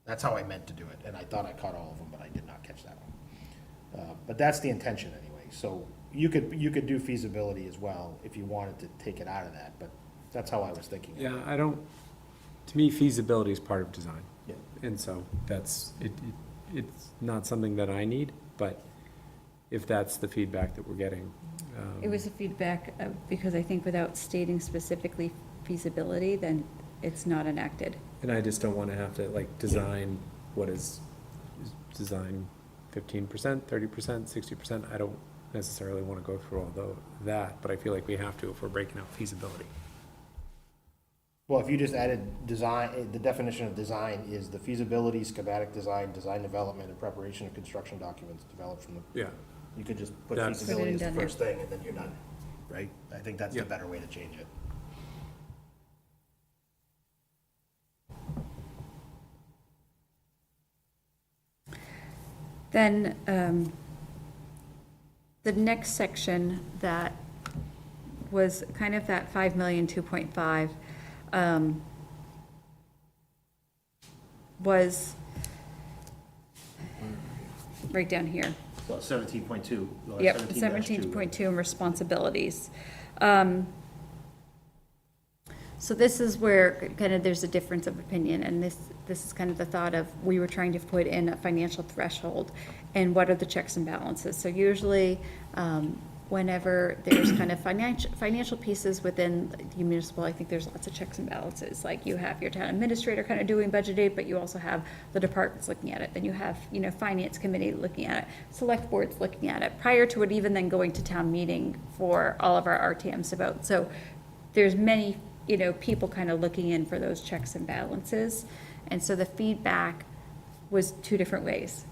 That's how I meant to do it, and I thought I caught all of them, but I did not catch that one. But that's the intention anyway, so you could do feasibility as well if you wanted to take it out of that, but that's how I was thinking. Yeah, to me, feasibility is part of design. Yeah. And so that's, it's not something that I need, but if that's the feedback that we're getting. It was a feedback, because I think without stating specifically feasibility, then it's not enacted. And I just don't want to have to design, what is design 15%, 30%, 60%? I don't necessarily want to go through all that, but I feel like we have to if we're breaking out feasibility. Well, if you just added design, the definition of design is the feasibility, schematic design, design development, and preparation of construction documents developed from the, Yeah. you could just put That's- feasibility as the Put it in first thing, and then you're done, right? I think that's the Yeah. better way to change it. Then, the next section that was kind of that 5 million, 2.5, was right down here. Well, 17.2. Yep, 17.2 and responsibilities. So this is where kind of there's a difference of opinion, and this is kind of the thought of, we were trying to put in a financial threshold, and what are the checks and balances? So usually, whenever there's kind of financial pieces within the municipal, I think there's lots of checks and balances. Like you have your town administrator kind of doing budgeting, but you also have the departments looking at it. Then you have, finance committee looking at it, select boards looking at it, prior to it even then going to town meeting for all of our RTMs to vote. So there's many, people kind of looking in for those checks and balances. And so the feedback was two different ways.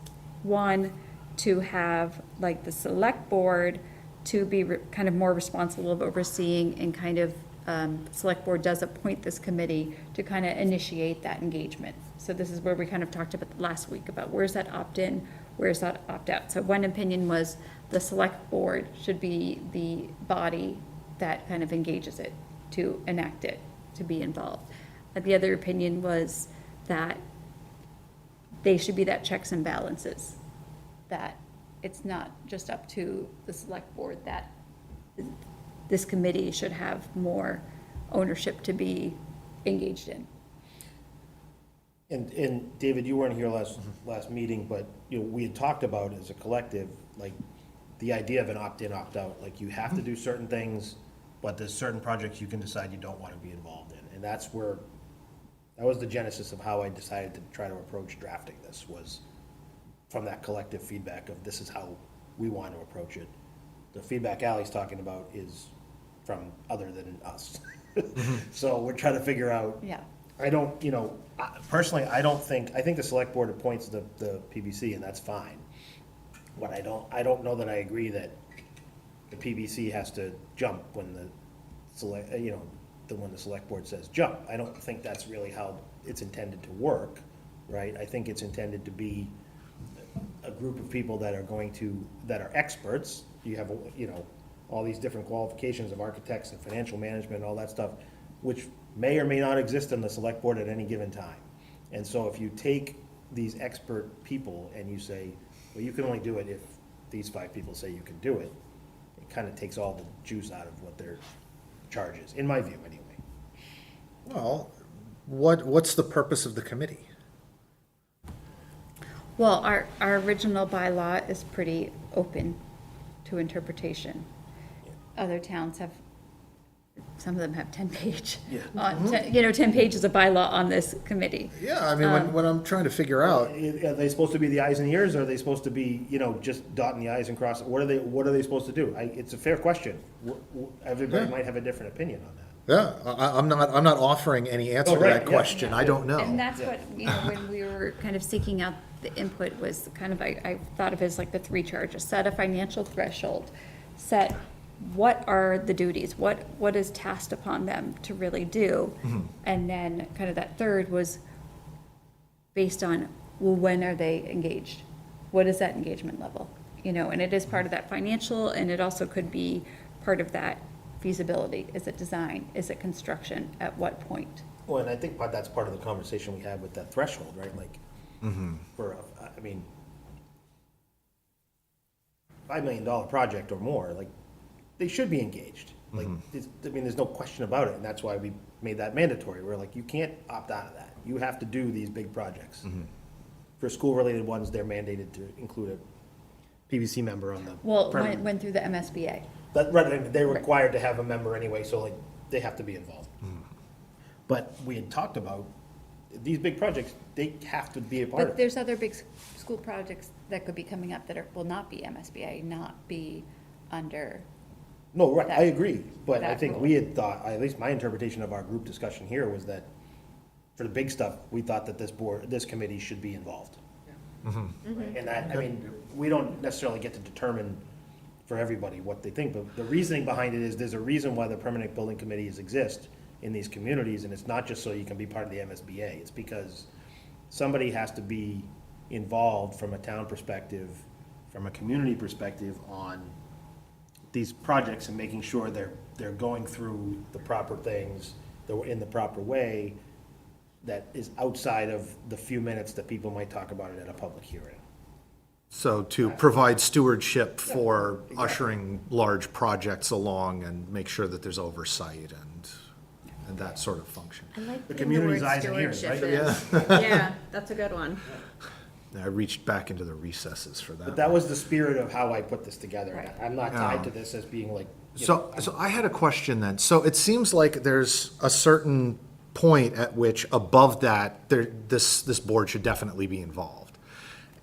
One, to have like the select board to be kind of more responsible of overseeing, and kind of, select board does appoint this committee to kind of initiate that engagement. So this is where we kind of talked about last week about where's that opt-in, where's that opt-out. So one opinion was the select board should be the body that kind of engages it, to enact it, to be involved. The other opinion was that they should be that checks and balances, that it's not just up to the select board, that this committee should have more ownership to be engaged in. And David, you weren't here last meeting, but, we had talked about as a collective, like, the idea of an opt-in, opt-out, like, you have to do certain things, but there's certain projects you can decide you don't want to be involved in. And that was the genesis of how I decided to try to approach drafting this, was from that collective feedback of this is how we want to approach it. The feedback Ally's talking about is from other than us. So we're trying to figure out, Yeah. I don't, you know, personally, I think the select board appoints the PBC, and that's fine. But I don't know that I agree that the PBC has to jump when the select, when the select board says jump. I don't think that's really how it's intended to work, right? I think it's intended to be a group of people that are experts. You have, all these different qualifications of architects and financial management and all that stuff, which may or may not exist in the select board at any given time. And so if you take these expert people and you say, well, you can only do it if these 5 people say you can do it, it kind of takes all the juice out of what their charge is, in my view, anyway. Well, what's the purpose of the committee? Well, our original bylaw is pretty open to interpretation. Other towns have, some of them have 10-page, Yeah. 10 pages of bylaw on this committee. Yeah, I mean, when I'm trying to figure out, Are they supposed to be the eyes and ears, or are they supposed to be, just dotting the i's and crossing? What are they supposed to do? It's a fair question. Everybody Yeah. might have a different opinion on that. yeah, I'm not offering any answer to right, that yeah, question. I don't know. And that's what, when we were kind of seeking out the input was kind of, I thought of it as like the 3 charges. Set a financial threshold, set what are the duties, what is tasked upon them to really do? And then kind of that third was based on, well, when are they engaged? What is that engagement level? And it is part of that financial, and it also could be part of that feasibility. Is it design? Is it construction? At what point? Well, and I think that's part of the conversation we had with that threshold, right? Like, $5 million project or more, like, they should be engaged. Like, there's no question about it, and that's why we made that mandatory. We're like, you can't opt out of that. You have to do these big projects. For school-related ones, they're mandated to include a PVC member on the. Well, permit. went through the MSBA. They're required to have a member anyway, so like, they have to be involved. But we had talked about, these big projects, they have to be a part of But it. there's other big school projects that could be coming up that will not be MSBA, not be under, No, right, I that- agree, but I that think rule. we had thought, at least my interpretation of our group discussion here was that for the big stuff, we thought that this committee should be involved. Right? And that, we don't necessarily get to determine for everybody what they think, but the reasoning behind it is there's a reason why the permanent building committees exist in these communities, and it's not just so you can be part of the MSBA, it's because somebody has to be involved from a town perspective, from a community perspective on these projects and making sure they're going through the proper things, that in the proper way, that is outside of the few minutes that people might talk about it at a public hearing. So to provide stewardship for ushering large projects along and make sure that there's oversight and that sort of function. I like The the community's word eyes and ears, right? stewardship in. Yeah, that's a good one. I reached back into the recesses for that. But that was the spirit of how I put this together. Right. I'm not tied to this as being like, So I had a question then. So it seems like there's a certain point at which above that, this board should definitely be involved.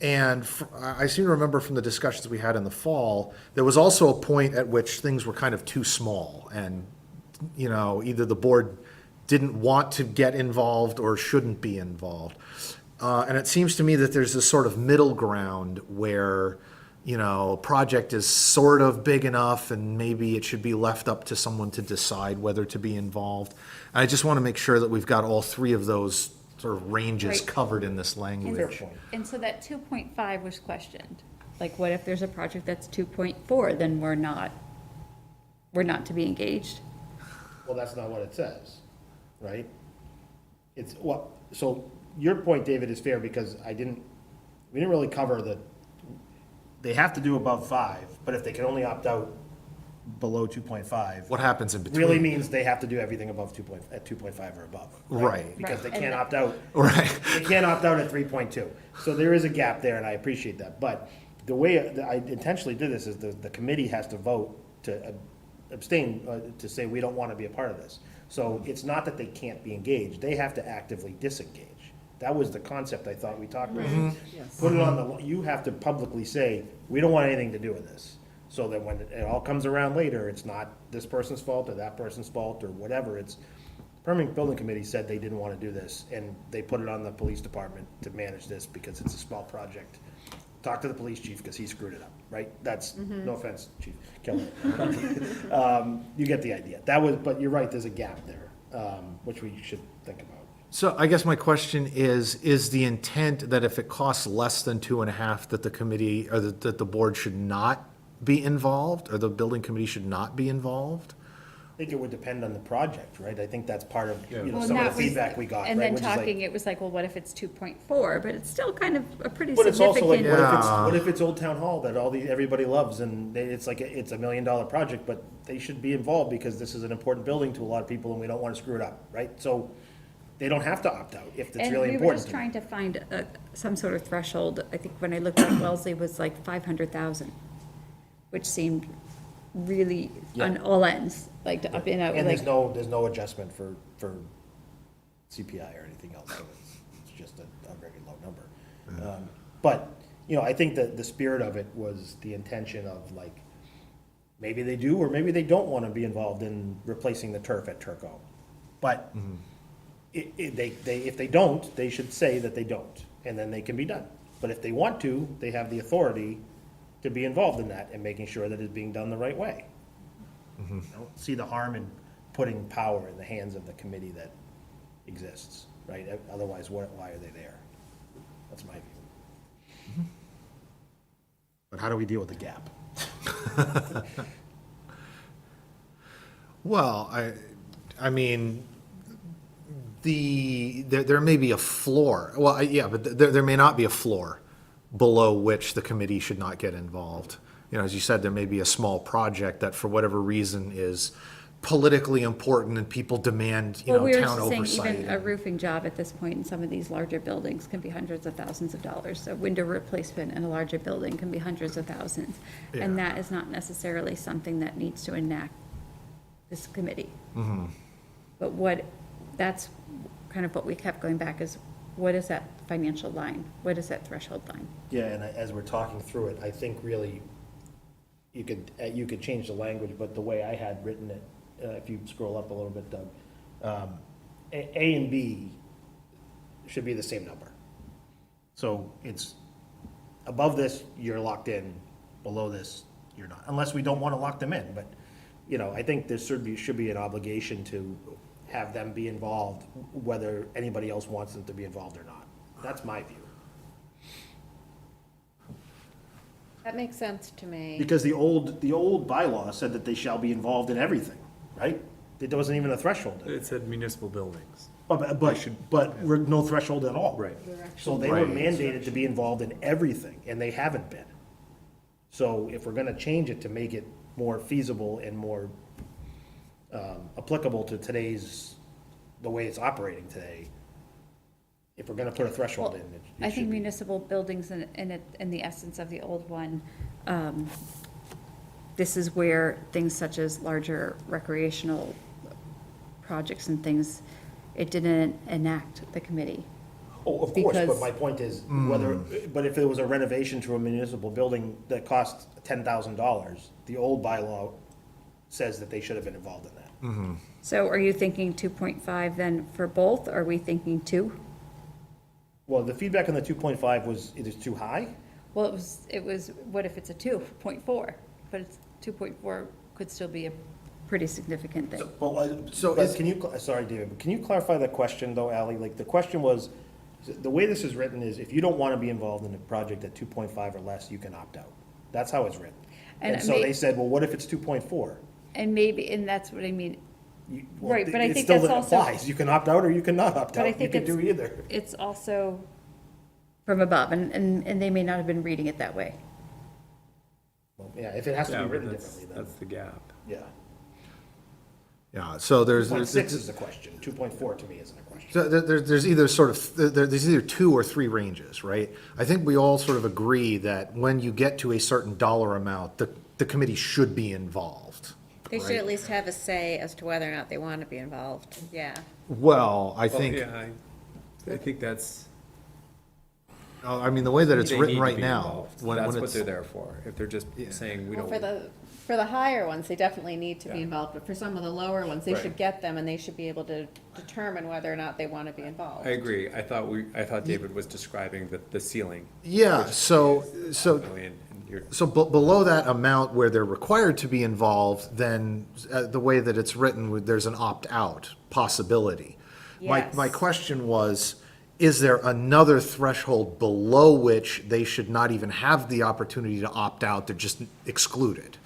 And I seem to remember from the discussions we had in the fall, there was also a point at which things were kind of too small. And, either the board didn't want to get involved or shouldn't be involved. And it seems to me that there's this sort of middle ground where, a project is sort of big enough and maybe it should be left up to someone to decide whether to be involved. And I just want to make sure that we've got all 3 of those sort of ranges Right. covered in this fair language. point. and so that 2.5 was questioned. Like, what if there's a project that's 2.4, then we're not to be engaged? Well, that's not what it says, right? It's, well, so your point, David, is fair because we didn't really cover they have to do above 5, but if they can only opt out below 2.5, What happens in between? really means they have to do everything above 2.5 or above. Right. Because they Right. can't opt out. Right. They can't opt out at 3.2. So there is a gap there, and I appreciate that. But the way I intentionally did this is the committee has to vote to abstain, to say we don't want to be a part of this. So it's not that they can't be engaged. They have to actively disengage. That was the concept I thought we talked about. Yes. Put it on the, you have to publicly say, we don't want anything to do with this. So that when it all comes around later, it's not this person's fault or that person's fault or whatever, it's, Permanent Building Committee said they didn't want to do this, and they put it on the police department to manage this because it's a small project. Talk to the police chief, because he screwed it up, right? That's, no offense, Chief Keller. You get the idea. That was, but you're right, there's a gap there, which we should think about. So I guess my question is the intent that if it costs less than 2.5, that the committee, or that the board should not be involved, or the building committee should not be involved? I think it would depend on the project, right? I think that's part of, you know, Well, some of that the was- feedback we got, right? And then Which is like- talking, it was like, well, what if it's 2.4? But it's still kind of a pretty But it's also like, significant. what if it's Old Town Hall that everybody loves, and it's like, it's $1 million project, but they should be involved because this is an important building to a lot of people and we don't want to screw it up, right? So they don't have to opt out if it's And really we were important just to them. trying to find some sort of threshold. I think when I looked at Wellesley was like 500,000, which seemed really on all ends, like to up and out. And like- there's no adjustment for CPI or anything else, so it's just a very low number. But, you know, I think that the spirit of it was the intention of like, maybe they do, or maybe they don't want to be involved in replacing the turf at Turco. But if they don't, they should say that they don't, and then they can be done. But if they want to, they have the authority to be involved in that and making sure that it's being done the right way. I don't see the harm in putting power in the hands of the committee that exists, right? Otherwise, why are they there? That's my view. But how do we deal with the gap? Well, I mean, there may be a floor, well, yeah, but there may not be a floor below which the committee should not get involved. You know, as you said, there may be a small project that for whatever reason is politically important and people demand, you Well, know, we were town just saying oversight. even a roofing job at this point in some of these larger buildings can be hundreds of thousands of dollars. A window replacement in a larger building can be hundreds of thousands. And Yeah. that is not necessarily something that needs to enact this committee. Mm-hmm. But that's kind of what we kept going back is, what is that financial line? What is that threshold line? Yeah, and as we're talking through it, I think really, you could change the language, but the way I had written it, if you scroll up a little bit, Doug, A and B should be the same number. So it's, above this, you're locked in, below this, you're not, unless we don't want to lock them in, but, you know, I think there should be an obligation to have them be involved, whether anybody else wants them to be involved or not. That's my view. That makes sense to me. Because the old bylaw said that they shall be involved in everything, right? There wasn't even a threshold. It said municipal buildings. But no threshold at all. Right. So they were Right. mandated to be involved in everything, and they haven't been. So if we're gonna change it to make it more feasible and more applicable to the way it's operating today, if we're gonna put a threshold Well, in, it I should think be. municipal buildings in the essence of the old one, this is where things such as larger recreational projects and things, it didn't enact the committee. Oh, of course, but because- my point is whether, but if there was a renovation to a municipal building that cost $10,000, the old bylaw says that they should have been involved in that. So are you thinking 2.5 then for both? Are we thinking 2? Well, the feedback on the 2.5 was it is too high. Well, it was, what if it's a 2.4? But it's 2.4 could still be a pretty significant thing. But can you, sorry, David, but can you clarify the question though, Ally? Like, the question was, the way this is written is if you don't want to be involved in a project at 2.5 or less, you can opt out. That's how it's written. And And it so may- they said, well, what if it's 2.4? And maybe, and that's what I mean, Well, Right, but I it think still that's also- applies. You can opt out or you cannot opt But I out. You think can do it's- either. it's also from above, and they may not have been reading it that way. Well, yeah, if it has to Yeah, be but written that's, differently, then, that's the gap. yeah. Yeah, so there's, 2.6 is the question. 2.4 to me isn't a question. so there's either sort of, there's either 2 or 3 ranges, right? I think we all sort of agree that when you get to a certain dollar amount, the committee should be involved. They should at least have a say as to whether or not they want to be involved, yeah. Well, I Well, think, yeah, I think that's, I mean, the way that it's They written need to right be now, involved. when That's what it's, they're there for. If they're just Yeah. saying we Well, don't. for the higher ones, they definitely need to be Yeah. involved, but for some of the lower ones, they Right. should get them and they should be able to determine whether or not they want to be involved. I agree. I thought David was describing the ceiling. yeah, so, Million, and you're, so below that amount where they're required to be involved, then the way that it's written, there's an opt-out possibility. My Yes. question was, is there another threshold below which they should not even have the opportunity to opt out, they're just excluded?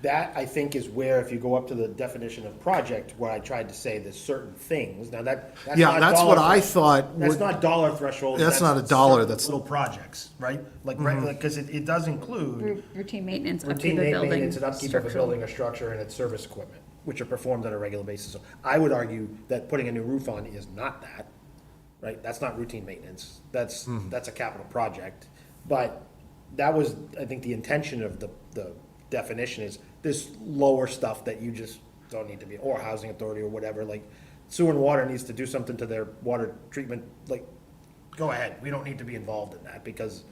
That, I think, is where, if you go up to the definition of project, where I tried to say there's certain things, now that's Yeah, not that's dollar what I thresh- thought That's would- not dollar threshold. That's not a dollar, certain that's- Little projects, right? Like, because it does include Routine maintenance, routine upkeep of building. maintenance and upkeep of a structural. building or structure and its service equipment, which are performed on a regular basis. So I would argue that putting a new roof on is not that, right? That's not routine maintenance. That's a capital project. But that was, I think, the intention of the definition is this lower stuff that you just don't need to be, or housing authority or whatever, like sewer and water needs to do something to their water treatment, like, go ahead. We don't need to be involved in that because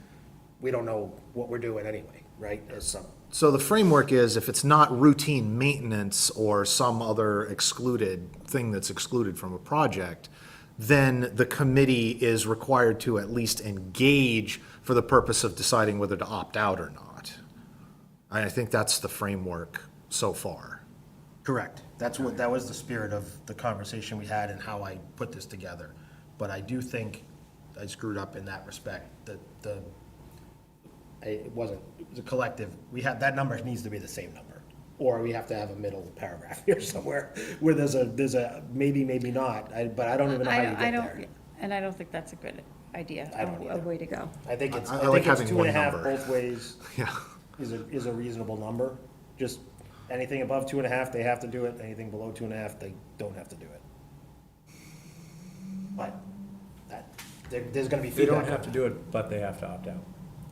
we don't know what we're doing anyway, right? As some, So the framework is, if it's not routine maintenance or some other excluded thing that's excluded from a project, then the committee is required to at least engage for the purpose of deciding whether to opt out or not. I think that's the framework so far. correct. That was the spirit of the conversation we had and how I put this together. But I do think I screwed up in that respect, that it was a collective, that number needs to be the same number. Or we have to have a middle paragraph here somewhere where there's a maybe, maybe not, but I don't even know how you I get don't, there. and I don't think that's a good idea, I don't a either. way to go. I think it's, I I like think it's having 2.5 one number. both ways Yeah. is a reasonable number. Just anything above 2.5, they have to do it. Anything below 2.5, they don't have to do it. But there's gonna be they feedback. don't have to do it, but they have to opt out.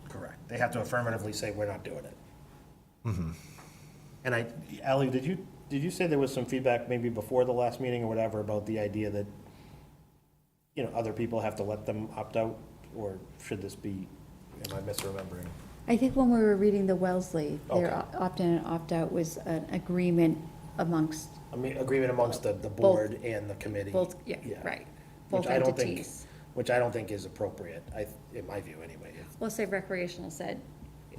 Correct. They have to affirmatively say, we're not doing it. Mm-hmm. And Ally, did you say there was some feedback maybe before the last meeting or whatever about the idea that, other people have to let them opt out? Or should this be, am I misremembering? I think when we were reading the Wellesley, their Okay. opt-in and opt-out was an agreement amongst I mean, agreement amongst the board and the committee. both, yeah, right, both Which I don't think, entities. which I don't think is appropriate, in my view anyway. Well, say recreational said,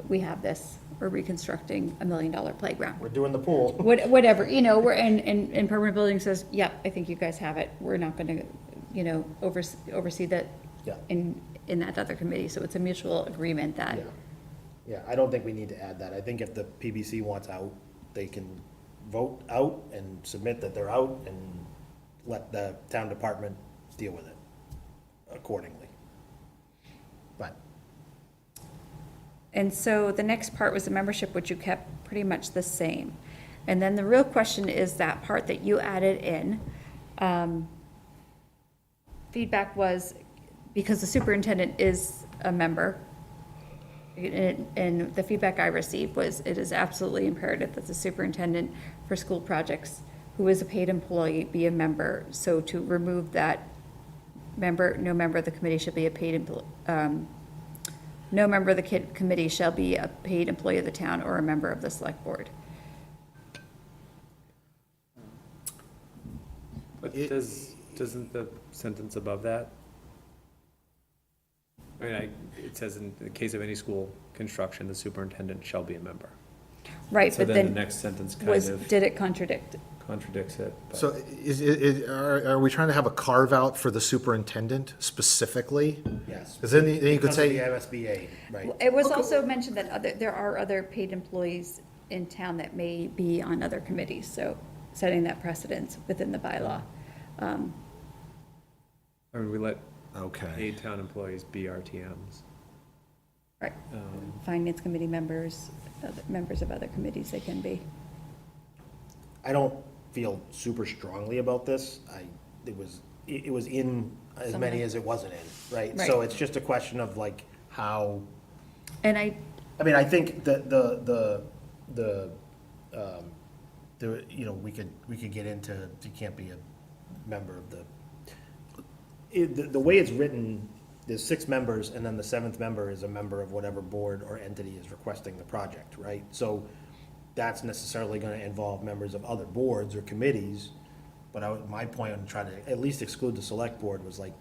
we have this, we're reconstructing $1 million playground. We're doing the pool. Whatever, and permanent building says, yep, I think you guys have it, we're not gonna, oversee that Yeah. in that other committee, so it's a mutual agreement that, Yeah, yeah, I don't think we need to add that. I think if the PBC wants out, they can vote out and submit that they're out and let the town department deal with it accordingly. But, and so the next part was the membership, which you kept pretty much the same. And then the real question is that part that you added in. Feedback was, because the superintendent is a member, and the feedback I received was, it is absolutely imperative that the superintendent for school projects, who is a paid employee, be a member. So to remove that member, no member of the committee shall be a paid no member of the committee shall be a paid employee of the town or a member of the select board. But doesn't the sentence above that? I mean, it says in the case of any school construction, the superintendent shall be a member. Right, So but then the then next sentence kind was, of did it contradict? contradicts it. but- So are we trying to have a carve-out for the superintendent specifically? yes. Because then you could Because of say, the MSBA, right? It was also mentioned that there are other paid employees in town that may be on other committees, so setting that precedence within the bylaw. I mean, we let okay. paid town employees be RTMs. Right, Um, finance committee members, members of other committees they can be. I don't feel super strongly about this. It was in as Some many of it. as it wasn't in, right? Right. So it's just a question of like how, And I mean, I think that we could get into, you can't be a member of the way it's written there's 6 members, and then the 7th member is a member of whatever board or entity is requesting the project, right? So that's necessarily gonna involve members of other boards or committees, but my point on trying to at least exclude the select board was like,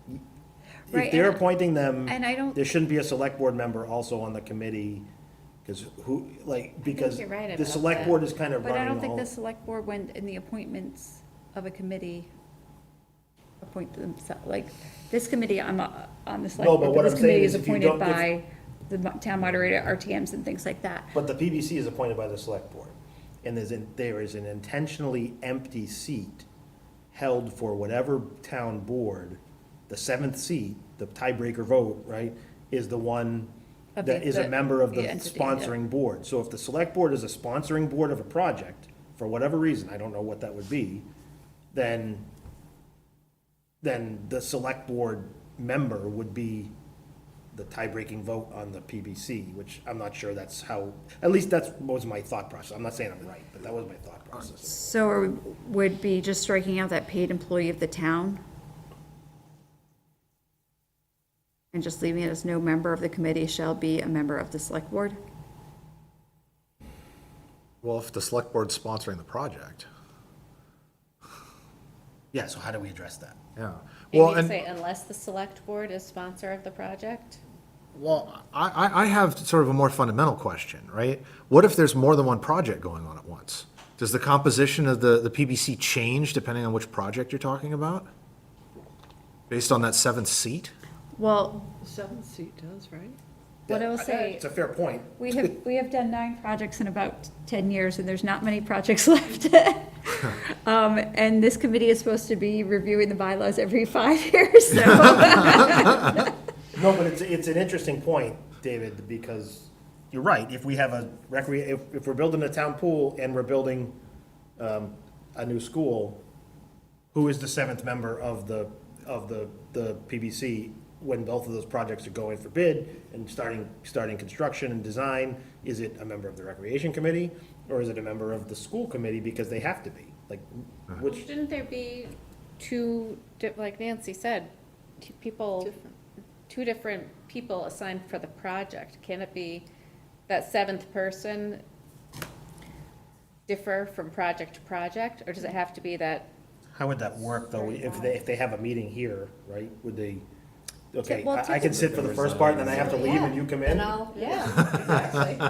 Right, if they're and- appointing them, and I don't- there shouldn't be a select board member also on the committee, because you're right the about select that. board is kind of But I running don't think all. the select board, when, in the appointments of a committee, appoint themselves, like, this committee, I'm on the select No, but board, what but this I'm saying committee is is if you appointed don't- if- by the town moderator, RTMs and things like that. But the PBC is appointed by the select board, and there is an intentionally empty seat held for whatever town board, the 7th seat, the tiebreaker vote, right, is the one Of that the- is a member of the the entity, yeah. sponsoring board. So if the select board is a sponsoring board of a project, for whatever reason, I don't know what that would be, then the select board member would be the tie-breaking vote on the PBC, which I'm not sure that's how, at least that's was my thought process. I'm not saying I'm right, but that was my thought process. So would be just striking out that paid employee of the town? And just leaving it as no member of the committee shall be a member of the select board? Well, if the select board's sponsoring the project, Yeah, so how do we address that? yeah. Maybe Well, to and, say unless the select board is sponsor of the project? well, I have sort of a more fundamental question, right? What if there's more than one project going on at once? Does the composition of the PBC change depending on which project you're talking about? Based on that 7th seat? Well, The 7th seat does, right? what I will say, It's a fair point. we have done 9 projects in about 10 years, and there's not many projects left. And this committee is supposed to be reviewing the bylaws every 5 years, so. No, but it's an interesting point, David, because you're right. If we have if we're building a town pool and we're building a new school, who is the 7th member of the PBC when both of those projects are going for bid and starting construction and design? Is it a member of the recreation committee, or is it a member of the school committee because they have to be? Like, which, Shouldn't there be two, like Nancy said, two different people assigned for the project? Can it be that 7th person differ from project to project, or does it have to be that? how would that work, though, if they have a meeting here, right? Would they, okay, Well, I can sit for the first part, and then I have to leave and you come in? Yeah, exactly.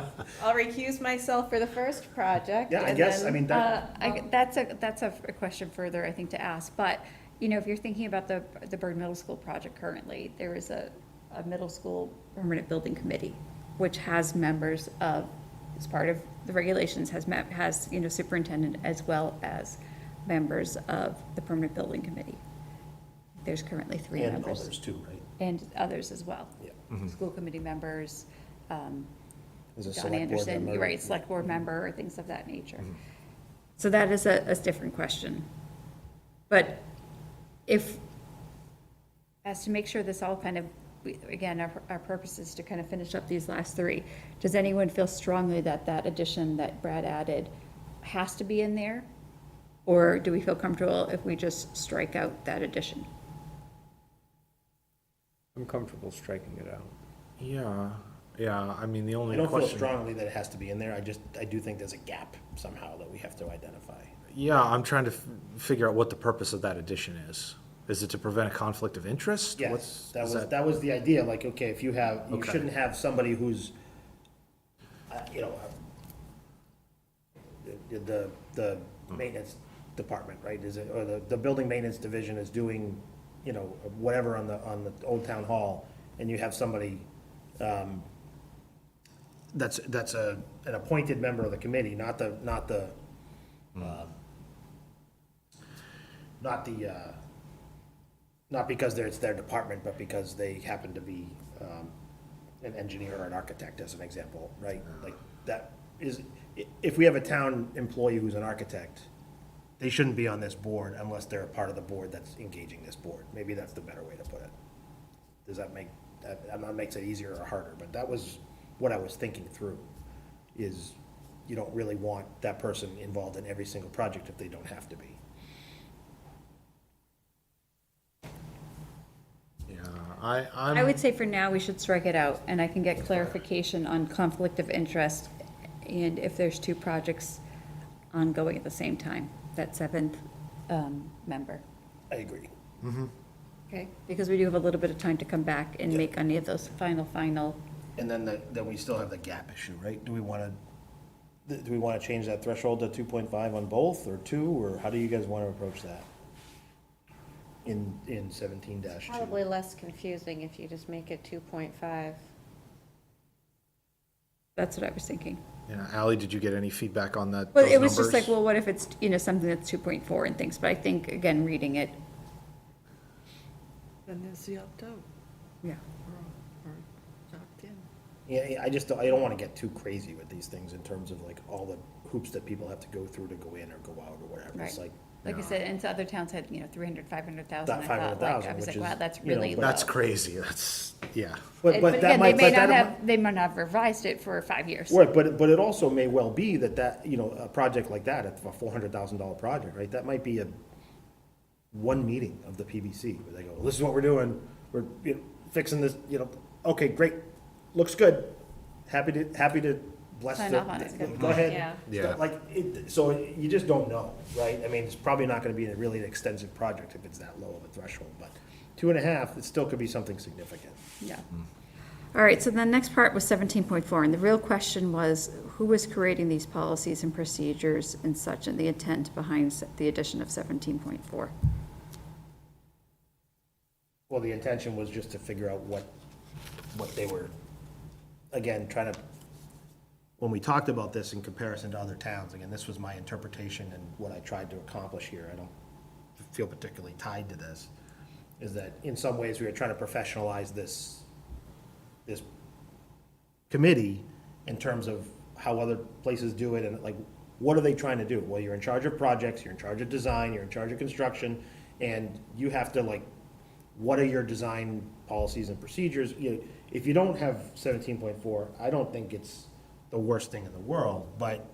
I'll recuse myself for the first project. Yeah, I and guess, then- I mean, that, That's a question further, I think, to ask, but, you know, if you're thinking about the Bird Middle School project currently, there is a middle school permanent building committee, which has members of, as part of the regulations, has, you know, superintendent as well as members of the permanent building committee. There's currently 3 and members. others too, right? And others as well. Yeah. School committee members, As a John select board Anderson, member. you're right, select board member, or things of that nature. So that is a different question. But if, as to make sure this all kind of, again, our purpose is to kind of finish up these last 3. Does anyone feel strongly that that addition that Brad added has to be in there? Or do we feel comfortable if we just strike out that addition? I'm comfortable striking it out. Yeah, I mean, the I only don't feel question. strongly that it has to be in there, I do think there's a gap somehow that we have to identify. Yeah, I'm trying to figure out what the purpose of that addition is. Is it to prevent a conflict of interest? Yes, What's- that is was, that was the idea, like, okay, if you Okay. shouldn't have somebody who's, you know, the maintenance department, right, is it, or the building maintenance division is doing, you know, whatever on the old town hall, and you have somebody, that's an appointed member of the committee, not because it's their department, but because they happen to be an engineer or an architect, as an example, right? Like, that is, if we have a town employee who's an architect, they shouldn't be on this board unless they're a part of the board that's engaging this board. Maybe that's the better way to put it. Does that make, that makes it easier or harder, but that was what I was thinking through, is you don't really want that person involved in every single project if they don't have to be. Yeah, I would say for now, we should strike it out, and I can get clarification on conflict of interest, and if there's two projects ongoing at the same time, that seventh member. I agree. Okay. Because we do have a little bit of time to come back and make any of those final. And then we still have the gap issue, right? Do we want to change that threshold to 2.5 on both, or 2, or how do you guys want to approach that? In 17-2? Probably less confusing if you just make it 2.5. That's what I was thinking. Yeah, Ally, did you get any feedback on that? But those it was just numbers? like, well, what if it's, something that's 2.4 and things, but I think, again, reading it, Then there's the opt-out, yeah. or opt-in. Yeah, I don't want to get too crazy with these things in terms of like all the hoops that people have to go through to go in or go out or whatever. It's Right. like, Like I said, and so other towns had, 300, 500,000. That I thought, like, I 500,000, was like, which wow, is, that's you know, really but- low. That's crazy, that's, yeah. But that again, they might- may but not that- have, they might not have revised it for 5 years. Right, but it also may well be that, a project like that, a $400,000 project, right, that might be one meeting of the PBC, where they go, this is what we're doing, we're fixing this, okay, great, looks good, happy to bless Sign it. off on it. Go ahead. Yeah. Yeah. Like, so you just don't know, right? I mean, it's probably not gonna be a really extensive project if it's that low of a threshold, but 2.5, it still could be something significant. Yeah. All right, so the next part was 17.4, and the real question was, who was creating these policies and procedures and such, and the intent behind the addition of 17.4? Well, the intention was just to figure out what they were, again, trying to, when we talked about this in comparison to other towns, again, this was my interpretation and what I tried to accomplish here, I don't feel particularly tied to this, is that in some ways we were trying to professionalize this committee in terms of how other places do it, and like, what are they trying to do? Well, you're in charge of projects, you're in charge of design, you're in charge of construction, and you have to like, what are your design policies and procedures? If you don't have 17.4, I don't think it's the worst thing in the world, but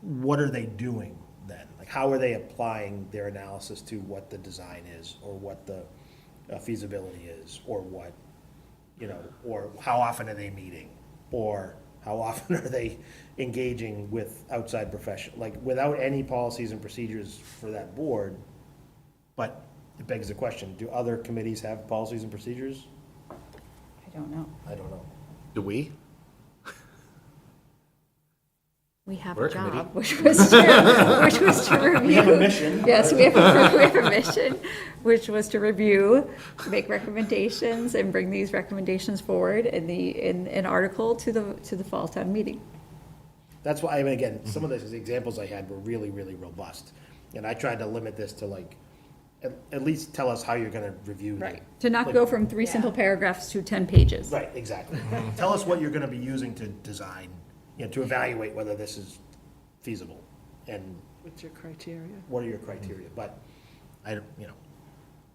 what are they doing then? Like, how are they applying their analysis to what the design is, or what the feasibility is, or what, or how often are they meeting? Or how often are they engaging with outside professional, like, without any policies and procedures for that board? But it begs the question, do other committees have policies and procedures? I don't know. I don't know. Do we? We have We're a a committee. job, which was to review. We have a mission. Yes, we have a mission, which was to review, make recommendations, and bring these recommendations forward in an article to the fall town meeting. That's why, I mean, again, some of the examples I had were really, really robust. And I tried to limit this to like, at least tell us how you're gonna review. To not go from 3 Yeah. simple paragraphs to 10 pages. Right, exactly. Tell us what you're gonna be using to design, to evaluate whether this is feasible. And What's your criteria? what are your criteria? But I don't,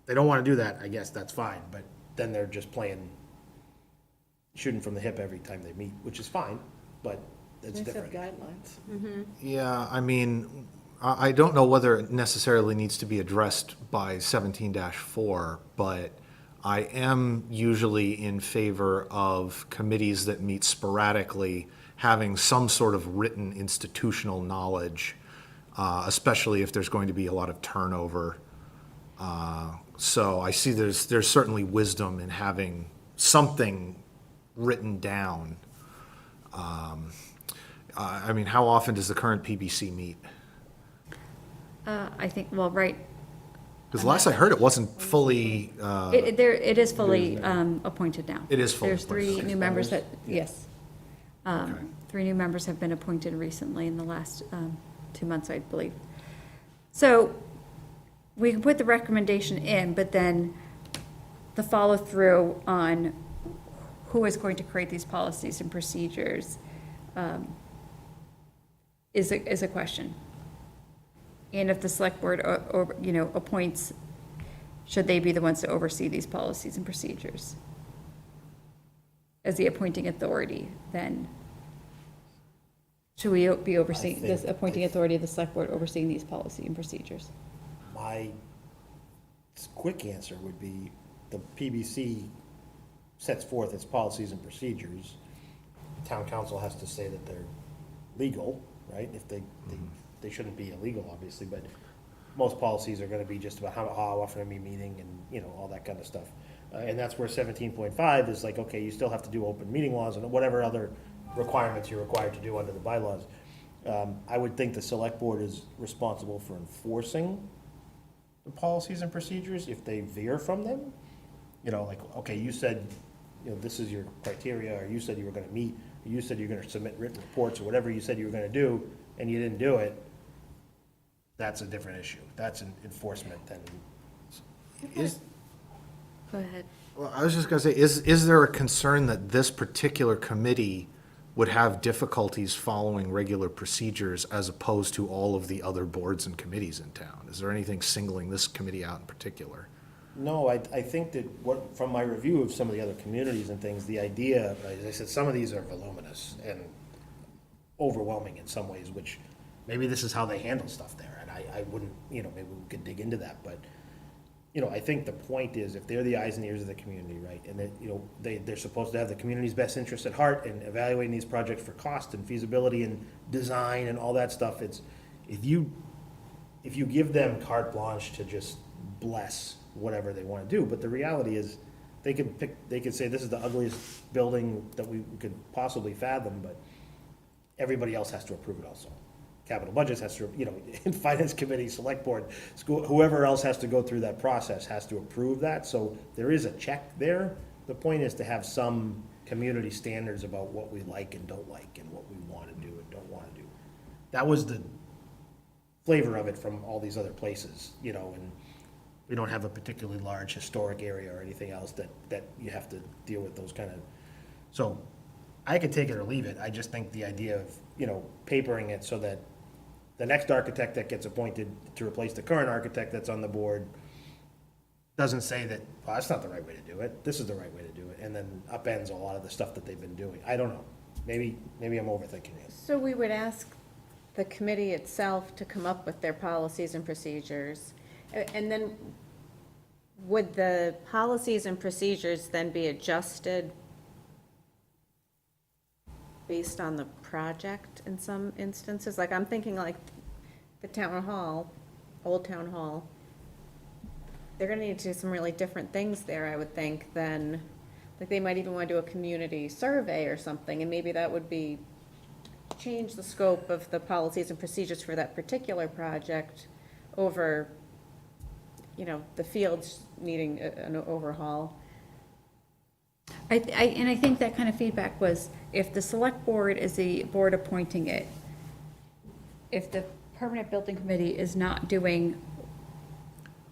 they don't wanna do that, I guess that's fine, but then they're just shooting from the hip every time they meet, which is fine, but it's Nice to have different. guidelines. Yeah, I mean, I don't know whether it necessarily needs to be addressed by 17-4, but I am usually in favor of committees that meet sporadically having some sort of written institutional knowledge, especially if there's going to be a lot of turnover. So I see there's certainly wisdom in having something written down. I mean, how often does the current PBC meet? I think, well, right, Because last I heard, it wasn't fully, it is fully appointed now. It is fully There's 3 appointed. new members that, yes. 3 new members have been appointed recently in the last 2 months, I believe. So we can put the recommendation in, but then the follow-through on who is going to create these policies and procedures is a question. And if the select board, appoints, should they be the ones to oversee these policies and procedures? As the appointing authority, then should we be overseeing, this appointing authority of the select board overseeing these policy and procedures? My quick answer would be, the PBC sets forth its policies and procedures, town council has to say that they're legal, right? If they shouldn't be illegal, obviously, but most policies are gonna be just about how often are we meeting and, you know, all that kind of stuff. And that's where 17.5 is like, okay, you still have to do open meeting laws and whatever other requirements you're required to do under the bylaws. I would think the select board is responsible for enforcing the policies and procedures if they veer from them. You know, like, okay, you said, you know, this is your criteria, or you said you were gonna meet, or you said you're gonna submit written reports, or whatever you said you were gonna do, and you didn't do it, that's a different issue. That's an enforcement than, Is, Go ahead. well, I was just gonna say, is there a concern that this particular committee would have difficulties following regular procedures as opposed to all of the other boards and committees in town? Is there anything singling this committee out in particular? no, I think that what, from my review of some of the other communities and things, the idea, as I said, some of these are voluminous and overwhelming in some ways, which maybe this is how they handle stuff there, and I wouldn't, you know, maybe we could dig into that, but, you know, I think the point is, if they're the eyes and ears of the community, right, and that, you know, they're supposed to have the community's best interests at heart and evaluating these projects for cost and feasibility and design and all that stuff, it's, if you give them carte blanche to just bless whatever they wanna do, but the reality is, they could say, this is the ugliest building that we could possibly fathom, but everybody else has to approve it also. Capital budgets has to, you know, in finance committee, select board, school, whoever else has to go through that process has to approve that, so there is a check there. The point is to have some community standards about what we like and don't like, and what we wanna do and don't wanna do. That was the flavor of it from all these other places, you know, and we don't have a particularly large historic area or anything else that you have to deal with those kind of, so I could take it or leave it. I just think the idea of, you know, papering it so that the next architect that gets appointed to replace the current architect that's on the board doesn't say that, well, that's not the right way to do it, this is the right way to do it, and then upends a lot of the stuff that they've been doing. I don't know. Maybe I'm overthinking it. So we would ask the committee itself to come up with their policies and procedures, and then would the policies and procedures then be adjusted based on the project in some instances? Like, I'm thinking like the town hall, old town hall, they're gonna need to do some really different things there, I would think, than, like, they might even wanna do a community survey or something, and maybe that would be, change the scope of the policies and procedures for that particular project over, you know, the fields needing an overhaul. And I think that kind of feedback was, if the select board is the board appointing it, if the permanent building committee is not doing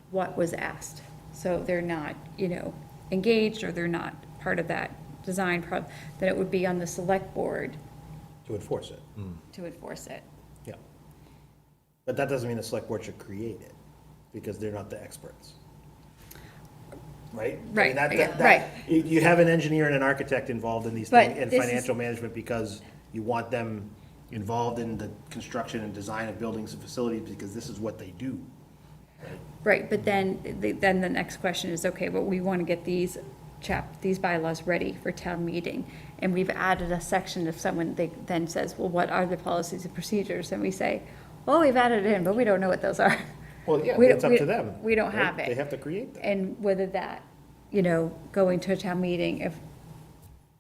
what was asked, so they're not, you know, engaged, or they're not part of that design then it would be on the select board To enforce it, to enforce it. yeah. But that doesn't mean the select board should create it, because they're not the experts. Right? I mean, Right, that- right. You have an engineer and an architect involved in these But things, in this is- financial management, because you want them involved in the construction and design of buildings and facilities, because this is what they do. Right, but then the next question is, okay, but we want to get these bylaws ready for town meeting. And we've added a section, if someone then says, well, what are the policies and procedures? And we say, well, we've added it in, but we don't know what those are. Well, yeah, We it's don't- up we- to them. we don't right? have it. They have to create that. And whether that, you know, going to a town meeting, if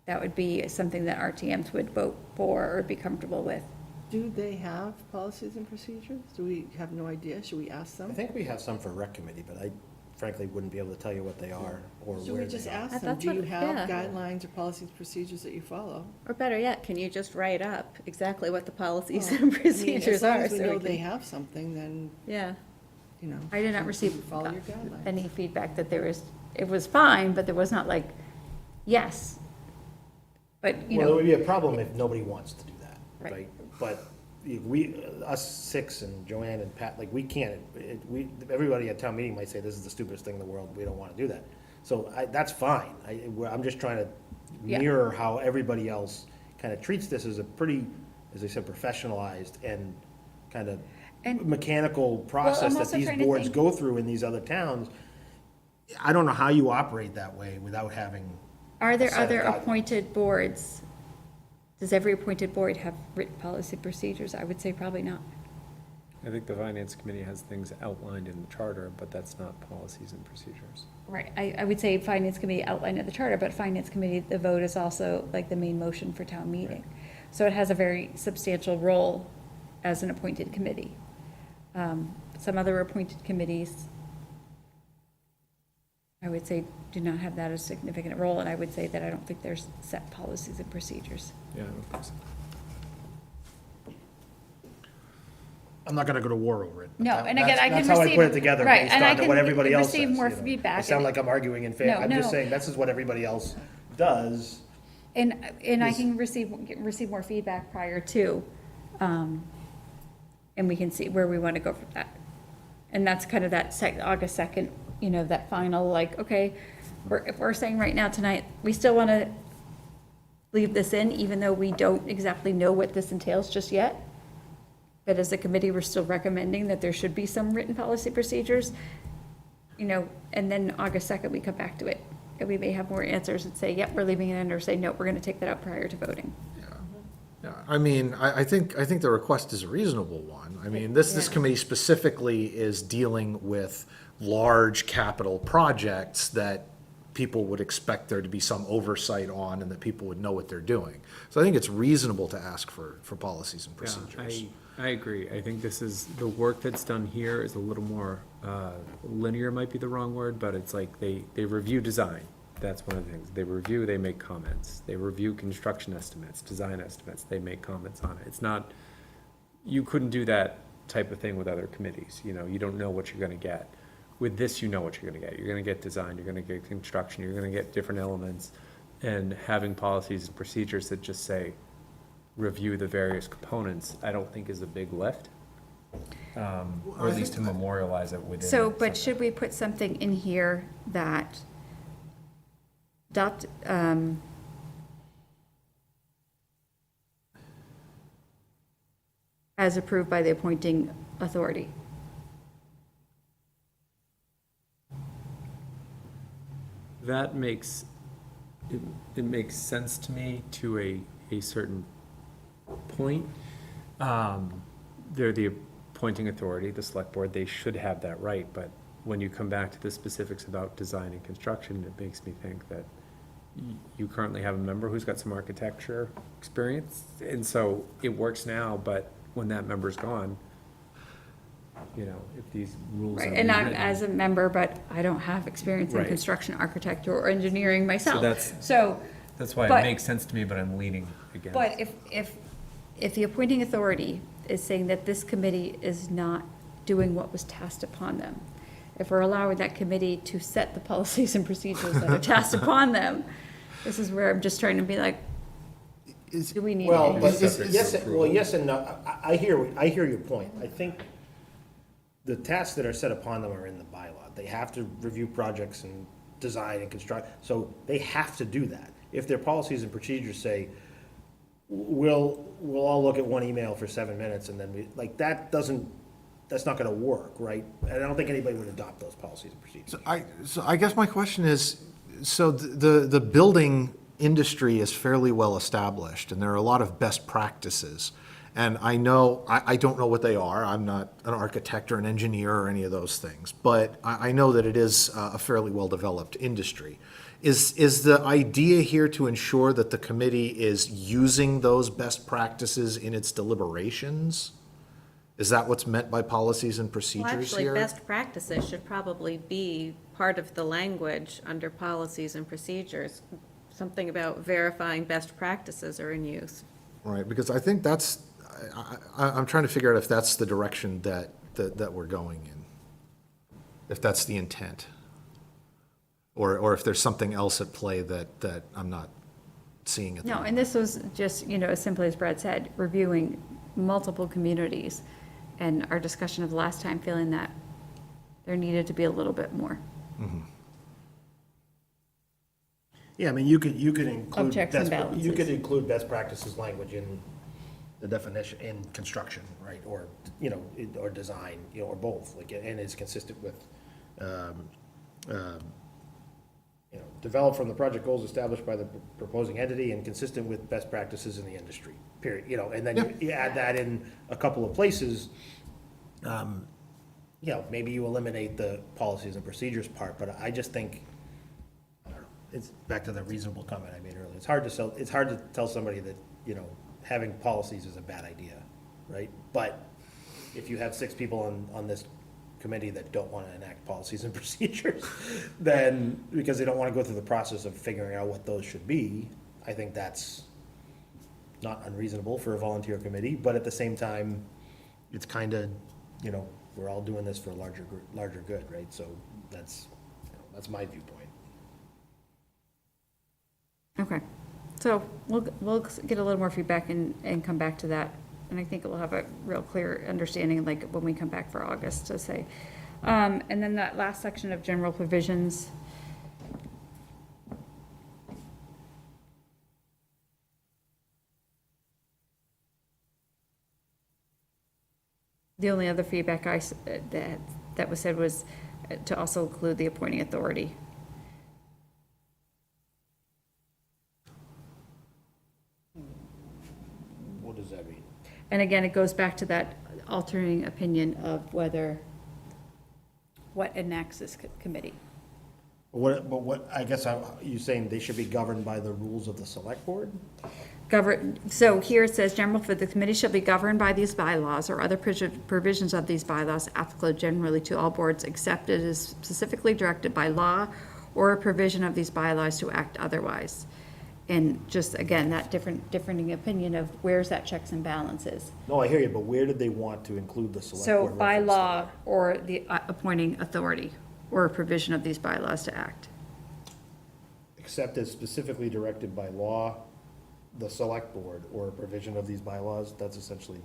that would be something that RTMs would vote for or be comfortable with. Do they have policies and procedures? Do we have no idea? Should we ask I them? think we have some for rec committee, but I frankly wouldn't be able to tell you what they are or Should where we just they are. ask them, That's do you what- have yeah. guidelines or policies, procedures that you follow? Or better yet, can you just write up exactly what the policies Well, and I mean, procedures as long are? as we so know we they can- have something, then, Yeah, you know. I did not you receive Follow your guidelines. any feedback that it was fine, but there was not like, yes. But, you Well, it know, would be a problem if nobody wants to do that, Right. right? But if us six and Joanne and Pat, like, we can't, everybody at town meeting might say, this is the stupidest thing in the world, we don't wanna do that. So that's fine, I'm just trying to Yeah. mirror how everybody else kinda treats this as a pretty, as I said, professionalized and kind of And- mechanical process that also these trying to boards think- go through in these other towns. I don't know how you operate that way without having, Are there set of other guidelines. appointed boards? Does every appointed board have written policy procedures? I would say probably not. I think the finance committee has things outlined in the charter, but that's not policies and procedures. Right, I would say finance committee outlined in the charter, but finance committee, the vote is also like the main motion for town meeting. So it has a very substantial role as an appointed committee. Some other appointed committees, I would say, do not have that as a significant role, and I would say that I don't think there's set policies and procedures. Yeah, I don't think so. I'm not gonna go to war over it. but No, that- and again, I can That's how I receive- put it together right, based and I on can what everybody else says. receive more you know. feedback I sound and- like I'm arguing in favor. No, I'm just no. saying, this is what everybody else does. And I can receive more feedback prior to, and we can see where we want to go from that. And that's kind of that August 2nd, you know, that final, like, okay, if we're saying right now tonight, we still want to leave this in, even though we don't exactly know what this entails just yet. But as a committee, we're still recommending that there should be some written policy procedures, you know, and then August 2nd, we come back to it. And we may have more answers and say, yep, we're leaving it in, or say, no, we're going to take that out prior to voting. Yeah, I mean, I think the request is a reasonable one. I mean, this committee specifically is dealing with large capital projects that people would expect there to be some oversight on and that people would know what they're doing. So I think it's reasonable to ask for policies and procedures. Yeah, I agree. I think this is, the work that's done here is a little more, linear might be the wrong word, but it's like they review design. That's one of the things. They review, they make comments. They review construction estimates, design estimates, they make comments on it. It's not, you couldn't do that type of thing with other committees, you know, you don't know what you're gonna get. With this, you know what you're gonna get. You're gonna get design, you're gonna get construction, you're gonna get different elements. And having policies and procedures that just say, review the various components, I don't think is a big lift. Or at least to memorialize it within. So, but something. should we put something in here that as approved by the appointing authority? That makes, it makes sense to me to a certain point. They're the appointing authority, the select board, they should have that right, but when you come back to the specifics about design and construction, it makes me think that you currently have a member who's got some architecture experience, and so it works now, but when that member's gone, you know, if these rules are Right, and I'm rewritten- as a member, but I don't have experience in Right. construction, architecture, or engineering myself. that's- So, That's why it but- makes sense to me, but I'm leaning against. but if the appointing authority is saying that this committee is not doing what was tasked upon them, if we're allowing that committee to set the policies and procedures that are tasked upon them, this is where I'm just trying to be like, do we need? Well, it? but Separate yes, approval. well, yes and no. I hear your point. I think the tasks that are set upon them are in the bylaw. They have to review projects and design and construct, so they have to do that. If their policies and procedures say, we'll all look at one email for 7 minutes and then we, like, that's not gonna work, right? And I don't think anybody would adopt those policies and procedures. So I guess my question is, so the building industry is fairly well established, and there are a lot of best practices. And I know, I don't know what they are, I'm not an architect or an engineer or any of those things, but I know that it is a fairly well-developed industry. Is the idea here to ensure that the committee is using those best practices in its deliberations? Is that what's meant by policies and Well, procedures actually, here? best practices should probably be part of the language under policies and procedures. Something about verifying best practices are in use. Right, because I think that's, I'm trying to figure out if that's the direction that we're going in. If that's the intent. Or if there's something else at play that I'm not seeing at the No, moment. and this was just, you know, as simply as Brad said, reviewing multiple communities, and our discussion of the last time feeling that there needed to be a little bit more. Yeah, I mean, you could include. Of checks and best- You could balances. include best practices language in the definition, in construction, right, or, you know, or design, you know, or both, like, and it's consistent with developed from the project goals established by the proposing entity and consistent with best practices in the industry, period, and then you add that in a couple of places. Maybe you eliminate the policies and procedures part, but I just think, I don't know, it's back to the reasonable comment I made earlier. It's hard to tell somebody that, having policies is a bad idea, right? But if you have 6 people on this committee that don't want to enact policies and procedures, then, because they don't want to go through the process of figuring out what those should be, I think that's not unreasonable for a volunteer committee, but at the same time, it's kind of, we're all doing this for a larger good, right? So that's my viewpoint. Okay, so we'll get a little more feedback and come back to that. And I think we'll have a real clear understanding, like, when we come back for August to say. And then that last section of general provisions. The only other feedback that was said was to also include the appointing authority. What does that mean? And again, it goes back to that alternating opinion of what enacts this committee. I guess you saying they should be governed by the rules of the select board? So here it says, the committee shall be governed by these bylaws or other provisions of these bylaws applicable generally to all boards except it is specifically directed by law or a provision of these bylaws to act otherwise. And just, again, that differing opinion of where's that checks and balances. No, I hear you, but where did they want to include the select So board? by reference law there? or the appointing authority or a provision of these bylaws to act. Except as specifically directed by law, the select board, or a provision of these bylaws, that's essentially.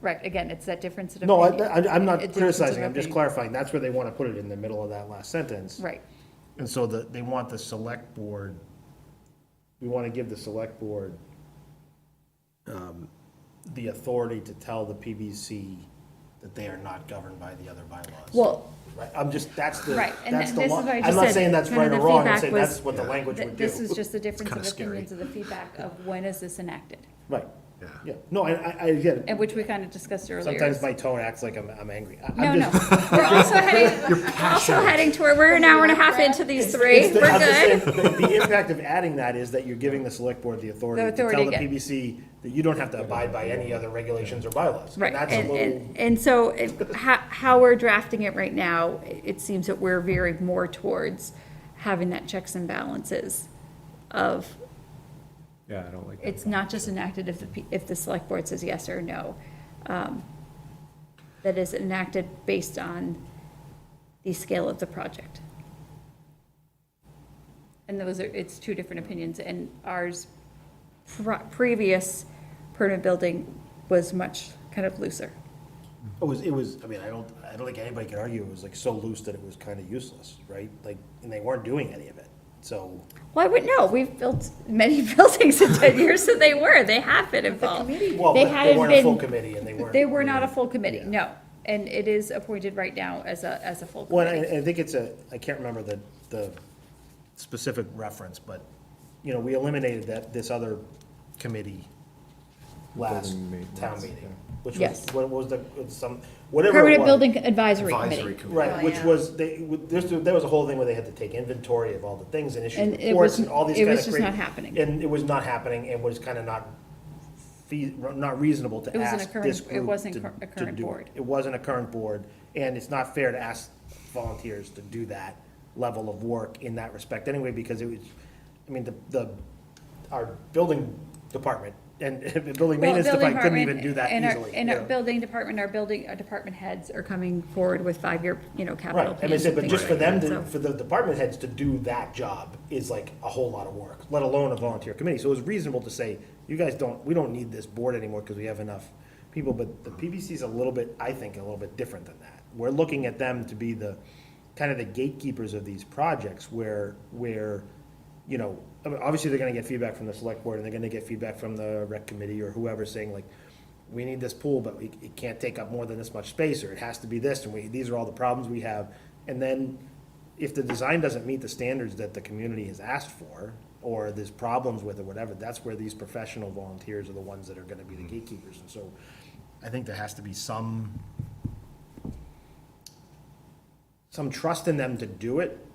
Right, again, it's that difference in No, opinion. I'm not It's difference in criticizing, I'm just opinion. clarifying, that's where they want to put it, in the middle of that last sentence. Right, And so they want the select board, we want to give the select board the authority to tell the PBC that they are not governed by the other bylaws. well, Right, I'm just, that's the, right, and that's the, this is law. what I I'm just not said. saying that's Kind right of or the wrong, I'm feedback saying was that's what the language would do. This is just the difference kinda of scary. opinions of the feedback of when is this enacted, Right, Yeah. yeah, no, I get it. and which we kind of discussed earlier. Sometimes my tone acts like I'm angry. No, no, we're also heading toward, we're an hour and a half into these three, It's the- we're I'm just good. saying, the impact of adding that is that you're giving the select board the authority The to tell authority, the yeah. PBC that you don't have to abide by any other regulations or bylaws. Right, And that's a little, and so how we're drafting it right now, it seems that we're veering more towards having that checks and balances of, Yeah, I don't like that. it's not just enacted if the select board says yes or no. That is enacted based on the scale of the project. And it's 2 different opinions, and ours, previous permanent building was much kind of looser. I mean, I don't think anybody could argue it was like so loose that it was kind of useless, right? Like, and they weren't doing any of it, so. Well, I wouldn't know, we've built many buildings in 10 years, so they have been involved. Well, They but they hadn't weren't a full been- committee and they weren't. They were not a full committee, Yeah. no, and it is appointed right now as a full Well, committee. I think I can't remember the specific reference, but, we eliminated this other committee last Building maintenance, town meeting, which was, Yes. what was whatever it Permanent was. Building Advisory Advisory Committee. committee. Right, which was, there was a whole thing where they had to take inventory of all the things and issue And it reports was- and all these it kind of was just crazy. not happening. And it was not happening and was kind of not reasonable to It wasn't a ask current- this it group wasn't to a current do it. board. It wasn't a current board, and it's not fair to ask volunteers to do that level of work in that respect anyway, because it was, I mean, our building department and building maintenance department couldn't even do that easily. And you our know. building department heads are coming forward with 5-year, capital Right, I mean, plans and but things just for like them that, to, so. for the department heads to do that job is like a whole lot of work, let alone a volunteer committee. So it was reasonable to say, we don't need this board anymore because we have enough people, but the PBC is a little bit, I think, a little bit different than that. We're looking at them to be the, kind of the gatekeepers of these projects where, I mean, obviously they're gonna get feedback from the select board and they're gonna get feedback from the rec committee or whoever saying like, we need this pool, but it can't take up more than this much space, or it has to be this, and these are all the problems we have. And then if the design doesn't meet the standards that the community has asked for, or there's problems with it, whatever, that's where these professional volunteers are the ones that are gonna be the gatekeepers. And so I think there has to be some trust in them to do it,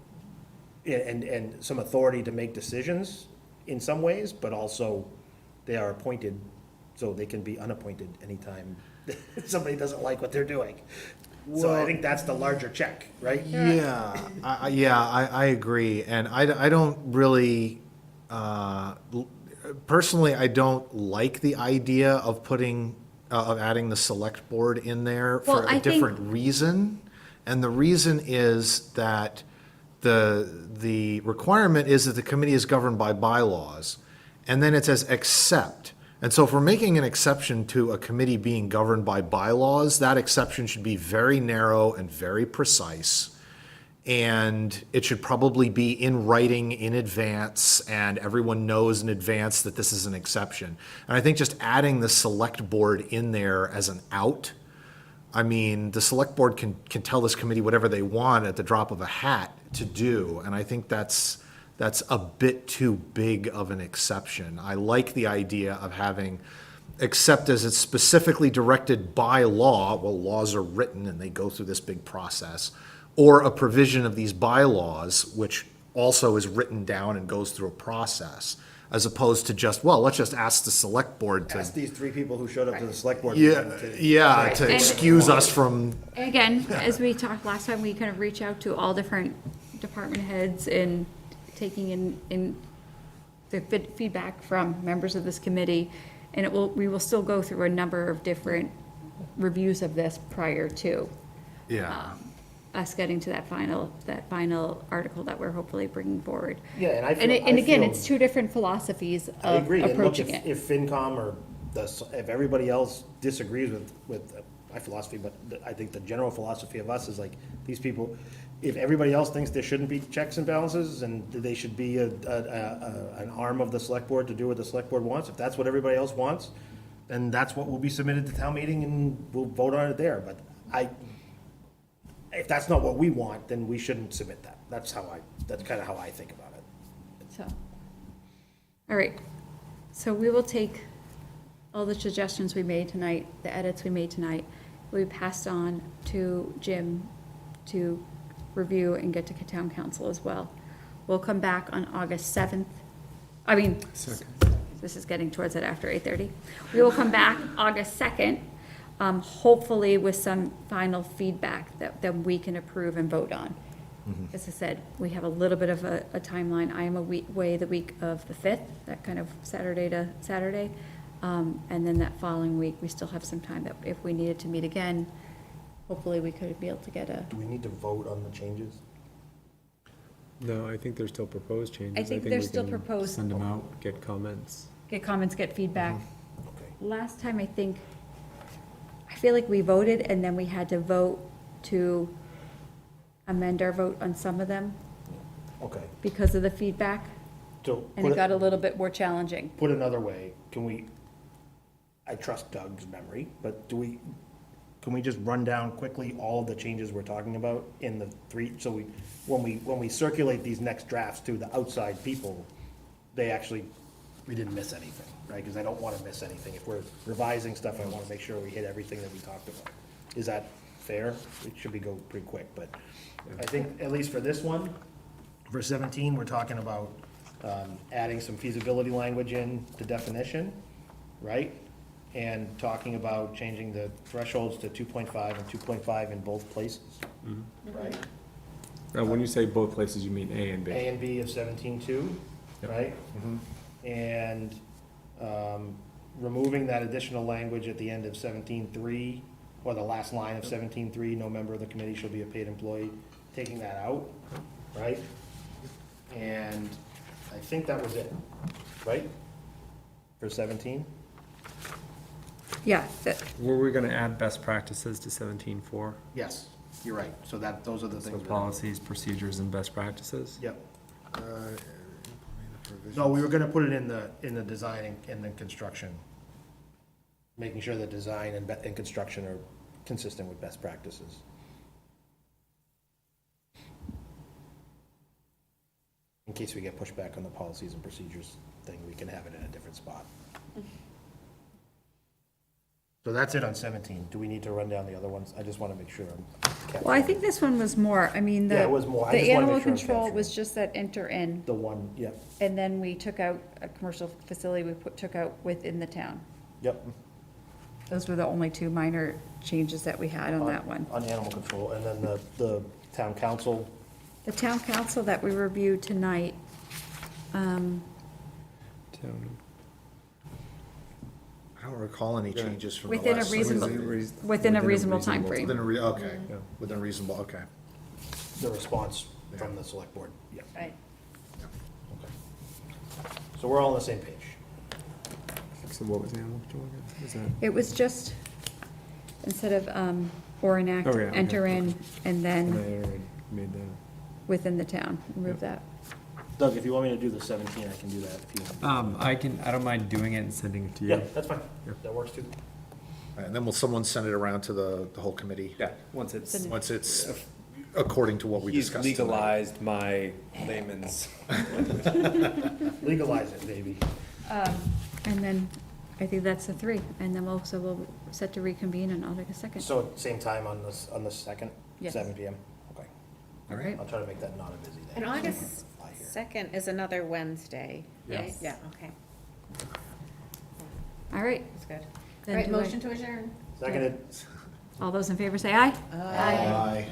and some authority to make decisions in some ways, but also they are appointed, so they can be unappointed anytime somebody doesn't like what they're doing. So I think that's the larger check, right? Yeah, I agree, and I don't really, personally, I don't like the idea of of adding the select board in there for Well, I a think- different reason. And the reason is that the requirement is that the committee is governed by bylaws, and then it says except. And so if we're making an exception to a committee being governed by bylaws, that exception should be very narrow and very precise. And it should probably be in writing in advance, and everyone knows in advance that this is an exception. And I think just adding the select board in there as an out, I mean, the select board can tell this committee whatever they want at the drop of a hat to do, and I think that's a bit too big of an exception. I like the idea of having, except as it's specifically directed by law, well, laws are written and they go through this big process, or a provision of these bylaws, which also is written down and goes through a process, as opposed to just, well, let's just ask the select board to, Ask these 3 people who showed up to the select board. yeah, meeting yeah, Right. to And- excuse us from, And again, as we talked last time, we kind of reach out to all different department heads and taking in the feedback from members of this committee. And we will still go through a number of different reviews of this prior to yeah. us getting to that final article that we're hopefully bringing forward. Yeah, and I feel. And again, feel- it's two different philosophies I of agree, and look, approaching it. if FinCom or if everybody else disagrees with my philosophy, but I think the general philosophy of us is like, these people, if everybody else thinks there shouldn't be checks and balances, and they should be an arm of the select board to do what the select board wants, if that's what everybody else wants, then that's what will be submitted to town meeting, and we'll vote on it there, but if that's not what we want, then we shouldn't submit that. That's kind of how I think about it. So, all right, so we will take all the suggestions we made tonight, the edits we made tonight, we passed on to Jim to review and get to town council as well. We'll come back on August 7th. This is getting towards it after 8:30. We will come back August 2nd, hopefully with some final feedback that we can approve and vote on. As I said, we have a little bit of a timeline. I am away the week of the 5th, that kind of Saturday to Saturday. And then that following week, we still have some time that if we needed to meet again, hopefully we could be able to get a, Do we need to vote on the changes? No, I think they're still proposed changes. I think they're we still can proposed. Send them out, get comments. get comments, get feedback. Okay. Last time, I feel like we voted and then we had to vote to amend our vote on some of them Okay. because of the feedback, So and it got a little bit more challenging. put another way, I trust Doug's memory, but can we just run down quickly all of the changes we're talking about in the 3, so when we circulate these next drafts to the outside people, we didn't miss anything, right? Because I don't want to miss anything. If we're revising stuff, I want to make sure we hit everything that we talked about. Is that fair? It should go pretty quick, but I think, at least for this one, for 17, we're talking about adding some feasibility language in the definition, right? And talking about changing the thresholds to 2.5 and 2.5 in both places, right? When you say both places, you mean A and B? A and B of 17.2, Yep. right? And removing that additional language at the end of 17.3, or the last line of 17.3, no member of the committee shall be a paid employee, taking that out, right? And I think that was it, right? For 17? Yeah, Were we gonna add best practices to 17.4? Yes, you're right. So those are the So things. policies, procedures, and best practices? Yep. No, we were gonna put it in the design and the construction. Making sure the design and construction are consistent with best practices. in case we get pushback on the policies and procedures thing, we can have it in a different spot. So that's it on 17. Do we need to run down the other ones? I just want to make sure I'm capturing. Well, I think this one was more, I mean, Yeah, it was more. I the just wanna animal make sure I'm control capturing. was just that enter in, The one, yep, and then we took out a commercial facility, took out within the town. yep. Those were the only two minor changes that we had on that one. On animal control, and then the town council, The town council that we reviewed tonight, Town. I don't recall any changes from the within a last. reasonable, Reason- within a reasonable time timeframe. Okay, Yeah. within a reasonable, okay. the response from the select board, yeah. Right. Okay. So we're all on the same page. So what was the animal control again? Is that? It was just, instead of, or enact, Oh, yeah, okay. enter in, and And then I already made that. within the town, remove that. Doug, if you want me to do the 17, I can do that if you want. I don't mind doing it and sending it to you. Yeah, that's fine. Yeah. That works too. And then will someone send it around to the wole committee? Yeah, once it's. Once it's according to what we He's discussed tonight? legalized my layman's. Legalize it, baby. And then, I think that's the three, and then we'll set to reconvene on August 2nd. So same time on the 2nd, Yes. 7 PM? Okay. All right. I'll try to make that not a busy day. And August Fly here. 2nd is another Wednesday, right? Yes. Yeah, okay, All right. that's good. All Then right, do I- motion to adjourn. Seconded. All those in favor say aye. Aye.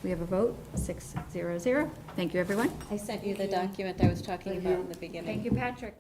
We have a vote, 6-0-0. Thank you, everyone. I sent you the document I was talking about in the beginning. Thank you, Patrick.